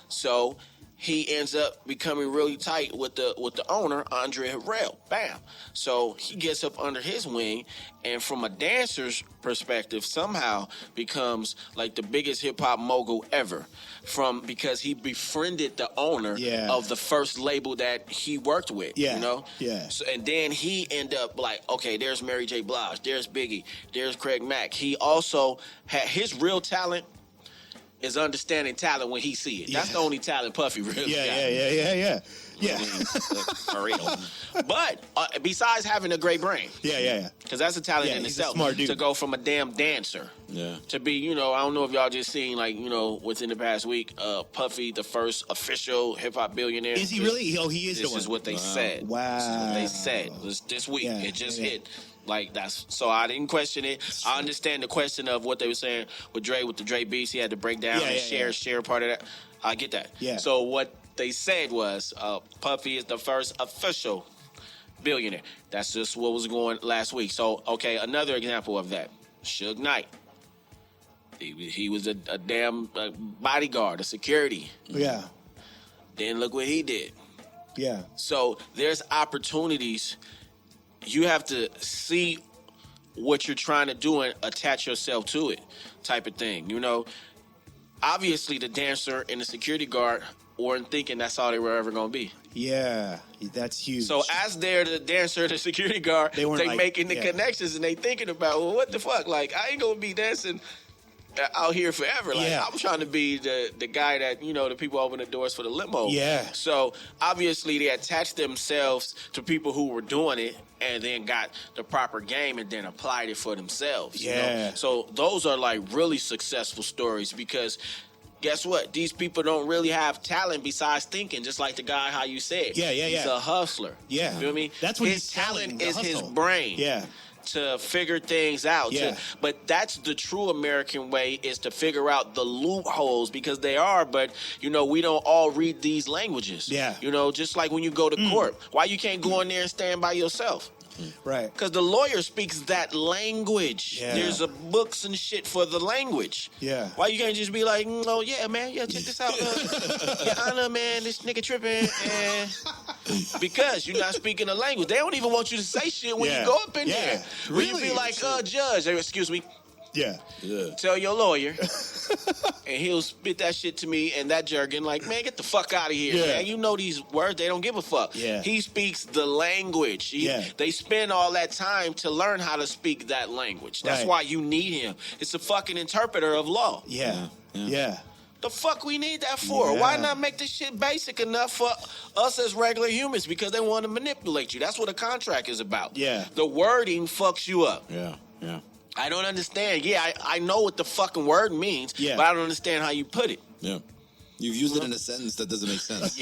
So he ends up becoming really tight with the owner, Andre Harrell. Bam. So he gets up under his wing, and from a dancer's perspective, somehow becomes like the biggest hip-hop mogul ever. Because he befriended the owner of the first label that he worked with, Yeah. So, and then he ended up like, okay, there's Mary J. Blige, there's Biggie, there's Craig Mack. He also had his real talent is understanding talent when he see it. That's the only talent Puffy really got. Yeah. For real. But besides having a great brain. Yeah. Because that's a talent in itself. Smart dude. To go from a damn dancer to be, I don't know if y'all just seen, like, within the past week, Puffy, the first official hip-hop billionaire. Is he really? Oh, he is. This is what they said. Wow. This is what they said. This week. It just hit. Like, so I didn't question it. I understand the question of what they were saying with Dre, with the Dre beats. He had to break down and share part of that. I get that. Yeah. So what they said was Puffy is the first official billionaire. That's just what was going last week. So, okay, another example of that. Suge Knight. He was a damn bodyguard, a security. Yeah. Then look what he did. Yeah. So there's opportunities. You have to see what you're trying to do and attach yourself to it, type of thing. You know, obviously the dancer and the security guard weren't thinking that's all they were ever going to be. Yeah, that's huge. So as they're the dancer, the security guard, they like, making the connections and they thinking about, well, what the fuck? Like, I ain't going to be dancing out here forever. Like, I'm trying to be the guy that, you know, the people open the doors for the limo. Yeah. So obviously they attached themselves to people who were doing it and then got the proper game and then applied it for themselves. Yeah. You know? So those are like really successful stories because guess what? These people don't really have talent besides thinking, just like the guy how you said. Yeah. He's a hustler. Yeah. You feel me? That's what his talent is his brain. Yeah. To figure things out. Yeah. But that's the true American way, is to figure out the loopholes, because they are, but, you know, we don't all read these languages. Yeah. You know, just like when you go to court. Why you can't go in there and stand by yourself? Right. Because the lawyer speaks that language. Yeah. There's books and shit for the language. Yeah. Why you can't just be like, oh, yeah, man, check this out. Your Honor, man, this nigga tripping. And because you're not speaking the language. They don't even want you to say shit when you go up in there. When you be like, judge, excuse me. Yeah. Tell your lawyer. And he'll spit that shit to me and that jargon like, man, get the fuck out of here, man. You know these words, they don't give a fuck. Yeah. He speaks the language. They spend all that time to learn how to speak that language. That's why you need him. It's a fucking interpreter of law. Yeah. The fuck we need that for? Yeah. Why not make this shit basic enough for us as regular humans? Because they want to manipulate you. That's what a contract is about. Yeah. The wording fucks you up. Yeah. I don't understand. Yeah, I know what the fucking word means, but I don't understand how you put it. Yeah. You've used it in a sentence that doesn't make sense.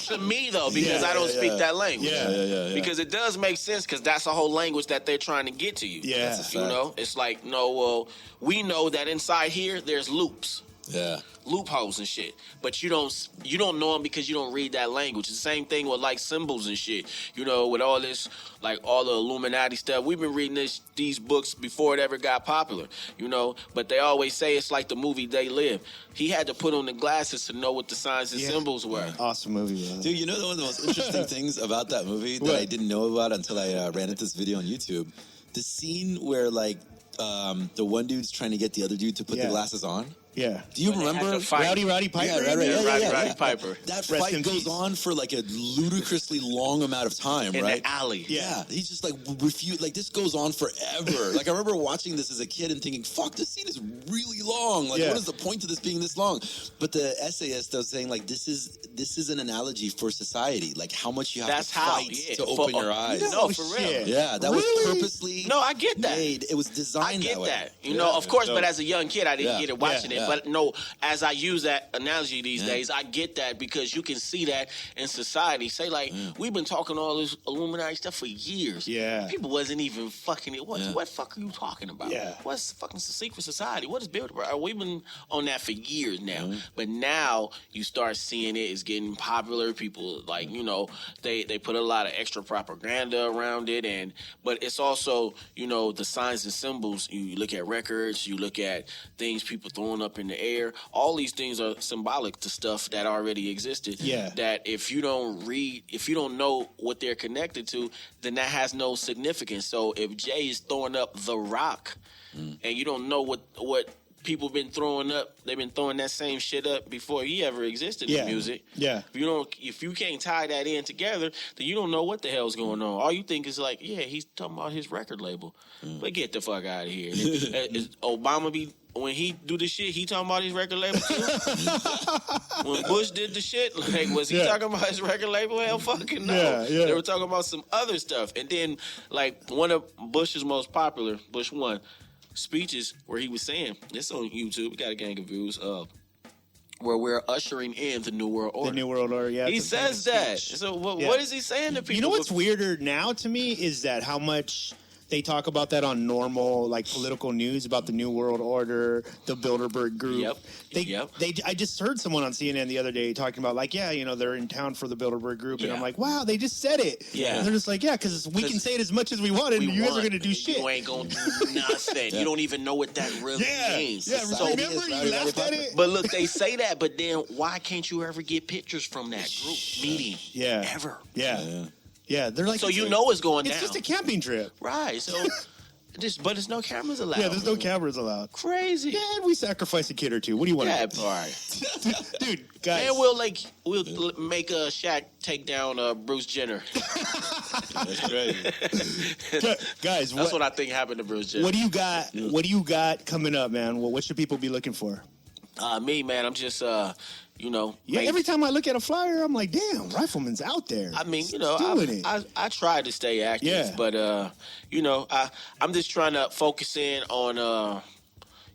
To me, though, because I don't speak that language. Yeah. Because it does make sense, because that's a whole language that they're trying to get to you. Yeah. That's a fact. You know? It's like, no, well, we know that inside here, there's loops. Yeah. Loopholes and shit, but you don't know them because you don't read that language. It's the same thing with like symbols and shit. You know, with all this, like all the Illuminati stuff. We've been reading these books before it ever got popular. You know, but they always say it's like the movie They Live. He had to put on the glasses to know what the signs and symbols were. Awesome movie, man. Dude, you know one of the most interesting things about that movie that I didn't know about until I ran into this video on YouTube? The scene where like the one dude's trying to get the other dude to put the glasses on. Yeah. Do you remember Rowdy Piper? Yeah, right. Rowdy Piper. That fight goes on for like a ludicrously long amount of time, in right? the alley. Yeah. He's just like refuse. Like this goes on forever. Like I remember watching this as a kid and thinking, "Fuck, this scene is really long. Like, what is the point of this being this long?" But the essayist was saying, like, this is an analogy for society. Like how much you have to fight to open your eyes. No, for real. Yeah, that was purposely. No, I get that. Made. It was designed that way. I get that. You know, of course, but as a young kid, I didn't get it watching it. Yeah. But no, as I use that analogy these days, I get that because you can see that in society. Say, like, we've been talking all this Illuminati stuff for years. Yeah. People wasn't even fucking it. What fuck are you talking about? Yeah. What's fucking secret society? What is built about? We've been on that for years now. But now you start seeing it's getting popular. People, like, you know, they put a lot of extra propaganda around it. But it's also, you know, the signs and symbols. You look at records, you look at things people throwing up in the air. All these things are symbolic to stuff that already existed. Yeah. That if you don't know what they're connected to, then that has no significance. So if Jay is throwing up The Rock, and you don't know what people been throwing up, they've been throwing that same shit up before he ever existed in music. Yeah. If you can't tie that in together, then you don't know what the hell's going on. All you think is like, he's talking about his record label. But get the fuck out of here. Is Obama when he do the shit, he talking about his record label too? When Bush did the shit, like, was he talking about his record label? Hell fucking no. They were talking about some other stuff. And then, like, one of Bush's most popular, Bush 1, speeches where he was saying, this on YouTube, we got a gang of views, where we're ushering in the New World Order. The New World Order, yeah. He says that. So what is he saying to people? You know what's weirder now to me is that how much they talk about that on normal, like, political news about the New World Order, the Bilderberg Group. I just heard someone on CNN the other day talking about, like, yeah, you know, they're in town for the Bilderberg Group, and I'm like, wow, they just said it. Yeah. And they're just like, yeah, because we can say it as much as we want, and you guys are going to do shit. You ain't going to do nothing. You don't even know what that really means. Yeah, so, remember you laughed at it? But look, they say that, but then why can't you ever get pictures from that group meeting? Yeah. Ever. Yeah, they're like, so you know it's going down. It's just a camping trip. Right, so... but there's no cameras allowed. Yeah, there's no cameras allowed. Crazy. Yeah, and we sacrifice a kid or two. What do you want? Yeah, all right. Dude, guys. And we'll make Shaq take down Bruce Jenner. That's crazy. Guys, that's what I think happened to Bruce Jenner. What do you got? What do you got coming up, man? What should people be looking for? Me, man, I'm just you know. Yeah, every time I look at a flyer, I'm like, damn, Rifleman's out there. I mean, you know, I try to stay active, but you know, I'm just trying to focus in on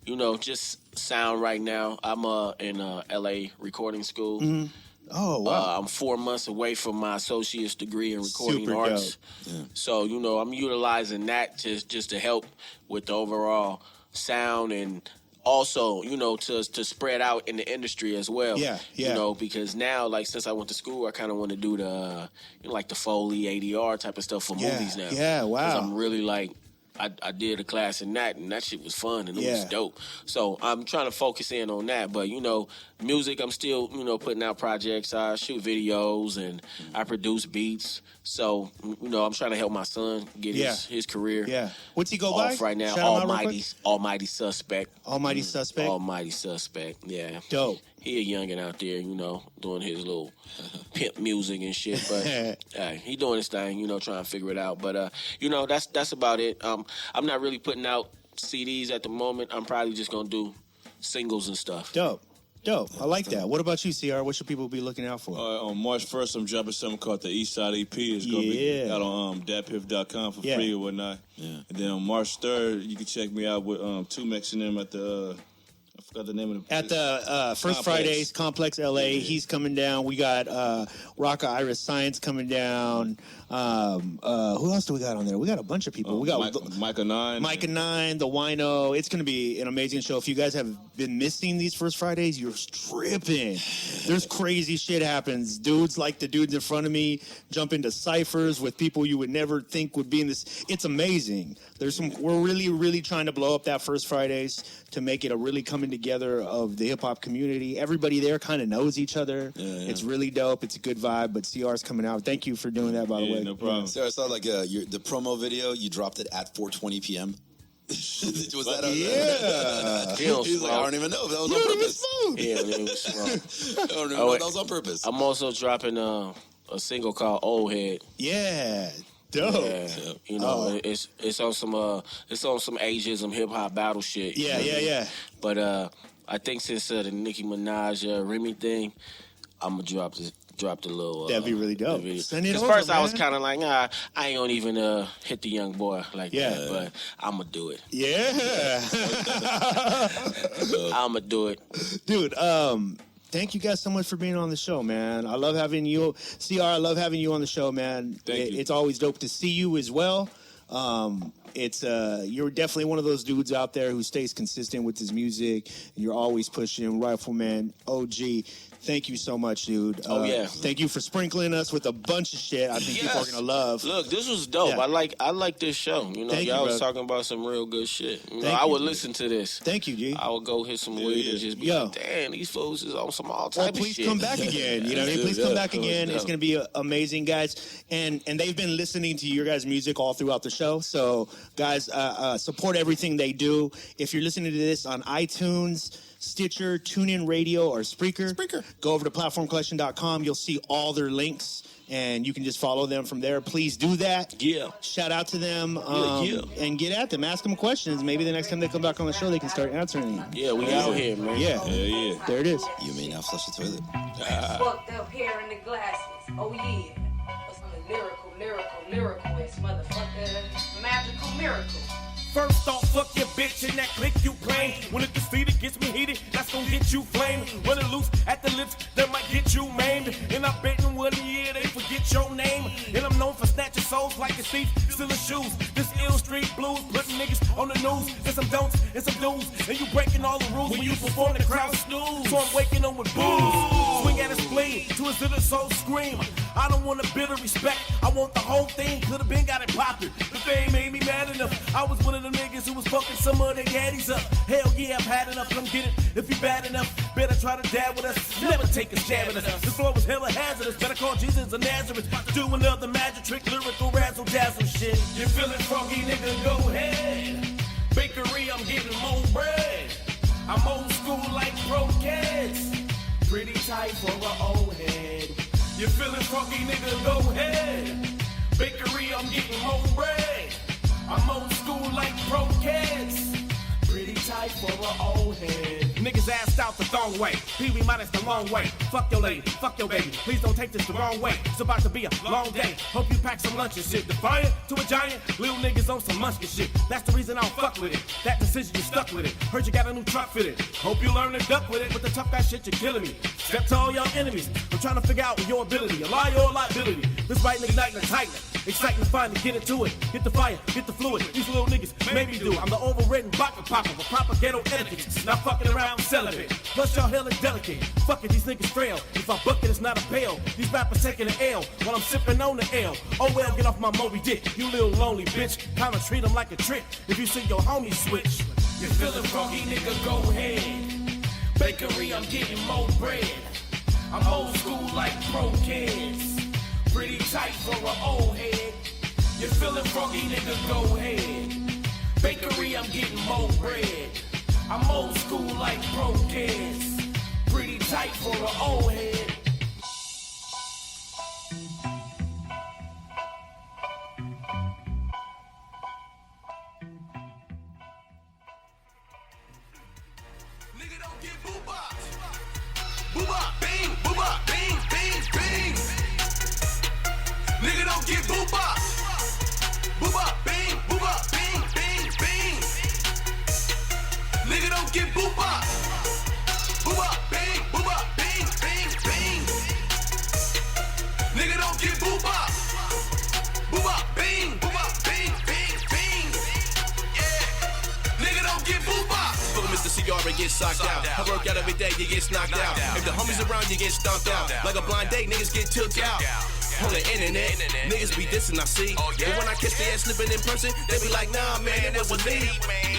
you know, just sound right now. I'm in LA recording school. Mm-hmm. Oh, wow. I'm 4 months away from my associate's degree in recording arts. So, you know, I'm utilizing that just to help with the overall sound and also, you know, to spread out in the industry as well. Yeah. You know, because now, like, since I went to school, I kind of want to do the, you know, like the Foley, ADR type of stuff for movies now. Yeah, wow. 'Cause I'm really, like, I did a class in that, and that shit was fun, and it was dope. So I'm trying to focus in on that. But, you know, music, I'm still, you know, putting out projects. I shoot videos, and I produce beats. So, you know, I'm trying to help my son get his career. Yeah. What's he go by? Off right now. Almighty Suspect. Almighty Suspect? Almighty Suspect, yeah. Dope. He a youngin' out there, you know, doing his little pimp music and shit. But he doing his thing, you know, trying to figure it out. But, you know, that's about it. I'm not really putting out CDs at the moment. I'm probably just going to do singles and stuff. Dope. I like that. What about you, CR? What should people be looking out for? On March 1st, I'm dropping something called the Eastside EP. It's going to be out on datpiff.com for free or whatnot. Yeah. And then on March 3rd, you can check me out with Two Mex and them at the... I forgot the name of the... At the First Fridays, Complex LA. Yeah. He's coming down. We got Rocka Iris Science coming down. Who else do we got on there? We got a bunch of people. We got Micah 9. Micah 9, the Wino. It's going to be an amazing show. If you guys have been missing these First Fridays, you're stripping. There's crazy shit happens. Dudes like the dudes in front of me jump into ciphers with people you would never think would be in this. It's amazing. We're really, really trying to blow up that First Fridays to make it a really coming together of the hip-hop community. Everybody there kind of knows each other. It's really dope. It's a good vibe, but CR's coming out. Thank you for doing that, by the way. No problem. Sarah, I saw like the promo video. You dropped it at 4:20 p.m. Was that He's like, I don't even know if that was on purpose. It was smooth. I don't even know if that was on purpose. I'm also dropping a single called Old Head. Yeah. Dope. Yeah, you know, it's on some ageism hip hop battle shit. Yeah. But I think since the Nicki Minaj Remy thing, I'm gonna drop the little. That'd be really dope. Send it over, first man. I was kind of like, I ain't gonna even hit the young boy like that, but I'm gonna do it. Yeah. I'm gonna do it, dude. Thank you guys so much for being on the show, man. I love having you. CR, I love having you on the show, man. Thank you. It's always dope to see you as well. You're definitely one of those dudes out there who stays consistent with his music, and you're always pushing. Rifleman, OG. Thank you so much, dude. Thank you for sprinkling us with a bunch of shit I think people are gonna love. Look, this was dope. Yeah. I like this show. You know, y'all was talking about some real good shit. You know, I would listen to this. Thank you, G. I would go hit some weed and just be like, damn, these fools is on some all type of shit. Please come back again. You know what I mean? Please come back again. It's gonna be amazing, guys. And they've been listening to your guys' music all throughout the show. So, guys, support everything they do. If you're listening to this on iTunes, Stitcher, TuneIn Radio, or Spreaker. Go over to platformcollection.com. You'll see all their links, and you can just follow them from there. Please do that. Yeah. Shout out to them and get at them. Ask them questions. Maybe the next time they come back on the show, they can start answering you. Yeah, we out here, man. Yeah. There it is. You may now flush the toilet. Fucked up hair in the glasses. Oh, yeah. What's on the lyrical, it's motherfucker, magical miracle. First off, fuck your bitch and that click you claim. When it defeated gets me heated, that's gonna get you flamed. When it loose at the lips, that might get you maimed. And I bet 1 year they forget your name. And I'm known for snatching souls like a thief, stealing shoes. This ill street blues, putting niggas on the news. And some don'ts and some do's. And you breaking all the rules when you perform the crowd snooze. So I'm waking up with booze. Swing at his spleen to his little soul scream. I don't want a bit of respect, I want the whole thing. Could've been got it poppin', but they ain't made me mad enough. I was one of them niggas who was fucking some of their daddies up. Hell yeah, I've had enough, come get it. If you bad enough, better try to dab with us. Never take a stab at us. This floor was hella hazardous. Better call Jesus of Nazareth. Do another magic trick, lyrical razzle dazzle shit. You feeling froggy, nigga, go ahead. Bakery, I'm getting more bread. I'm old school like broadcast. Pretty tight for an old head. You feeling froggy, nigga, go ahead. Bakery, I'm getting more bread. I'm old school like broadcast. Pretty tight for an old head. Niggas assed out the wrong way. Pee-wee minus the long way. Fuck your lady, fuck your baby. Please don't take this the wrong way. It's about to be a long day. Hope you pack some lunch and shit. Defiant to a giant, little niggas on some munchkin shit. That's the reason I don't fuck with it. That decision, you stuck with it. Heard you got a new truck fitted. Hope you learn to duck with it. With the tough guy shit, you're killing me. Step to all your enemies. I'm trying to figure out your ability. A lie or a liability. This right nigga night and tighten. Exciting, fun to get into it. Get the fire, get the fluid. These little niggas made me do it. I'm the overwritten vodka popper with proper ghetto etiquette. Not fucking around, celibate. Plus y'all hella delicate. Fuck it, these niggas frail. If I buck it, it's not a bail. These rappers taking an L while I'm sipping on the L. Oh well, get off my Moby Dick, you little lonely bitch. Kinda treat them like a trick if you see your homie switch. You feeling froggy, nigga, go ahead. Bakery, I'm getting more bread. I'm old school like pro kids. Pretty tight for an old head. You feeling froggy, nigga, go ahead. Bakery, I'm getting more bread. I'm old school like pro kids. Pretty tight for an old head. Nigga don't get boo-bop. Boo-bop, bing, boo-bop, bing, bing, bing. Nigga don't get boo-bop. Boo-bop, bing, boo-bop, bing, bing, bing. Nigga don't get boo-bop. Boo-bop, bing, boo-bop, bing, bing, bing. Nigga don't get boo-bop. Boo-bop, bing, boo-bop, bing, bing, bing. Yeah. Nigga don't get boo-bop. Fuck Mr. CR and get socked out. I work out every day, you get knocked out. If the homies around, you get stomped out. Like a blind date, niggas get took out. On the internet, niggas be dissing, I see. But when I catch the ass slipping in person, they be like, nah, man, it wasn't me.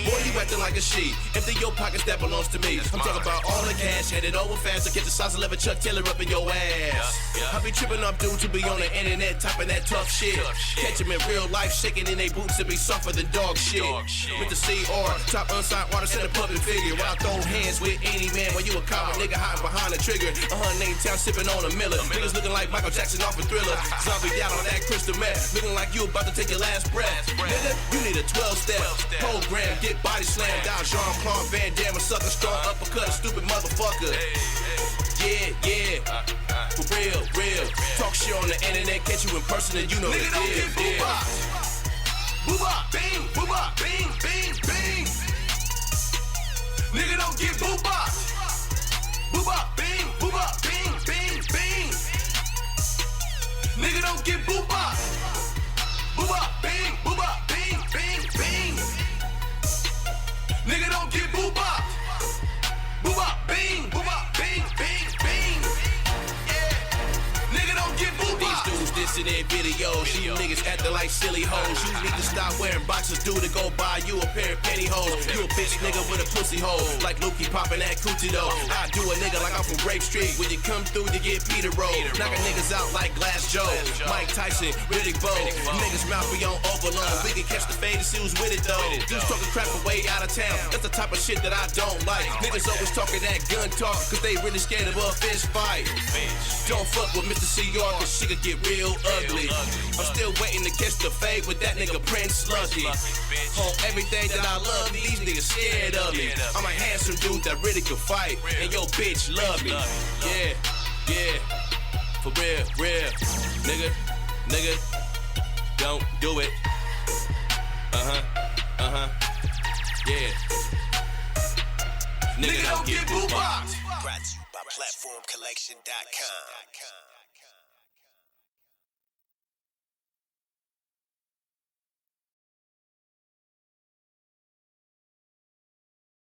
Boy, you acting like a sheep. Empty your pockets, that belongs to me. I'm talking about all the cash, headed over fast to get the size 11 Chuck Taylor up in your ass. I be tripping up dudes who be on the internet, typing that tough shit. Catch them in real life, shaking in they boots to be softer than dog shit. With the CR, top unsigned artist and a public figure. While I throw hands with any man, while you a coward nigga hiding behind the trigger. Name town sipping on a Miller. Niggas looking like Michael Jackson off a Thriller. Zombie down on that crystal meth, looking like you about to take your last breath. Nigga, you need a 12-step program, get body slammed down. Jean-Claude Van Damme, a sucker, strong uppercut, a stupid motherfucker. Yeah, yeah, for real, real. Talk shit on the internet, catch you in person, and you know nigga don't get boo-bop. Boo-bop, bing, boo-bop, bing, bing, bing. Nigga don't get boo-bop. Boo-bop, bing, boo-bop, bing, bing, bing. Nigga don't get boo-bop. Boo-bop, bing, boo-bop, bing, bing, bing. Nigga don't get boo-bop. Boo-bop, bing, boo-bop, bing, bing, bing. Yeah. Nigga don't get boo-bop. These dudes dissing their videos. You niggas acting like silly hoes. You need to stop wearing boxers, dude, to go buy you a pair of pantyhose. You a bitch nigga with a pussy hole. Like Lukey popping that coochie though. I do a nigga like I'm from Grape Street. When you come through, you get Peter Roll. Knocking niggas out like Glass Joe. Mike Tyson, Riddick Bowe. Niggas mouth be on overload. We can catch the fade and see who's with it though. Dudes talking crap from way out of town. That's the type of shit that I don't like. Niggas always talking that gun talk, cause they really scared of a fist fight. Don't fuck with Mr. CR, cause she could get real ugly. I'm still waiting to catch the fade with that nigga Prince Sluggy. On everything that I love, these niggas scared of me. I'm a handsome dude that really could fight, and your bitch love me. Yeah, yeah, for real, real. Nigga, don't do it. Yeah. Nigga don't get boo-bopped. Brought to you by PlatformCollection.com.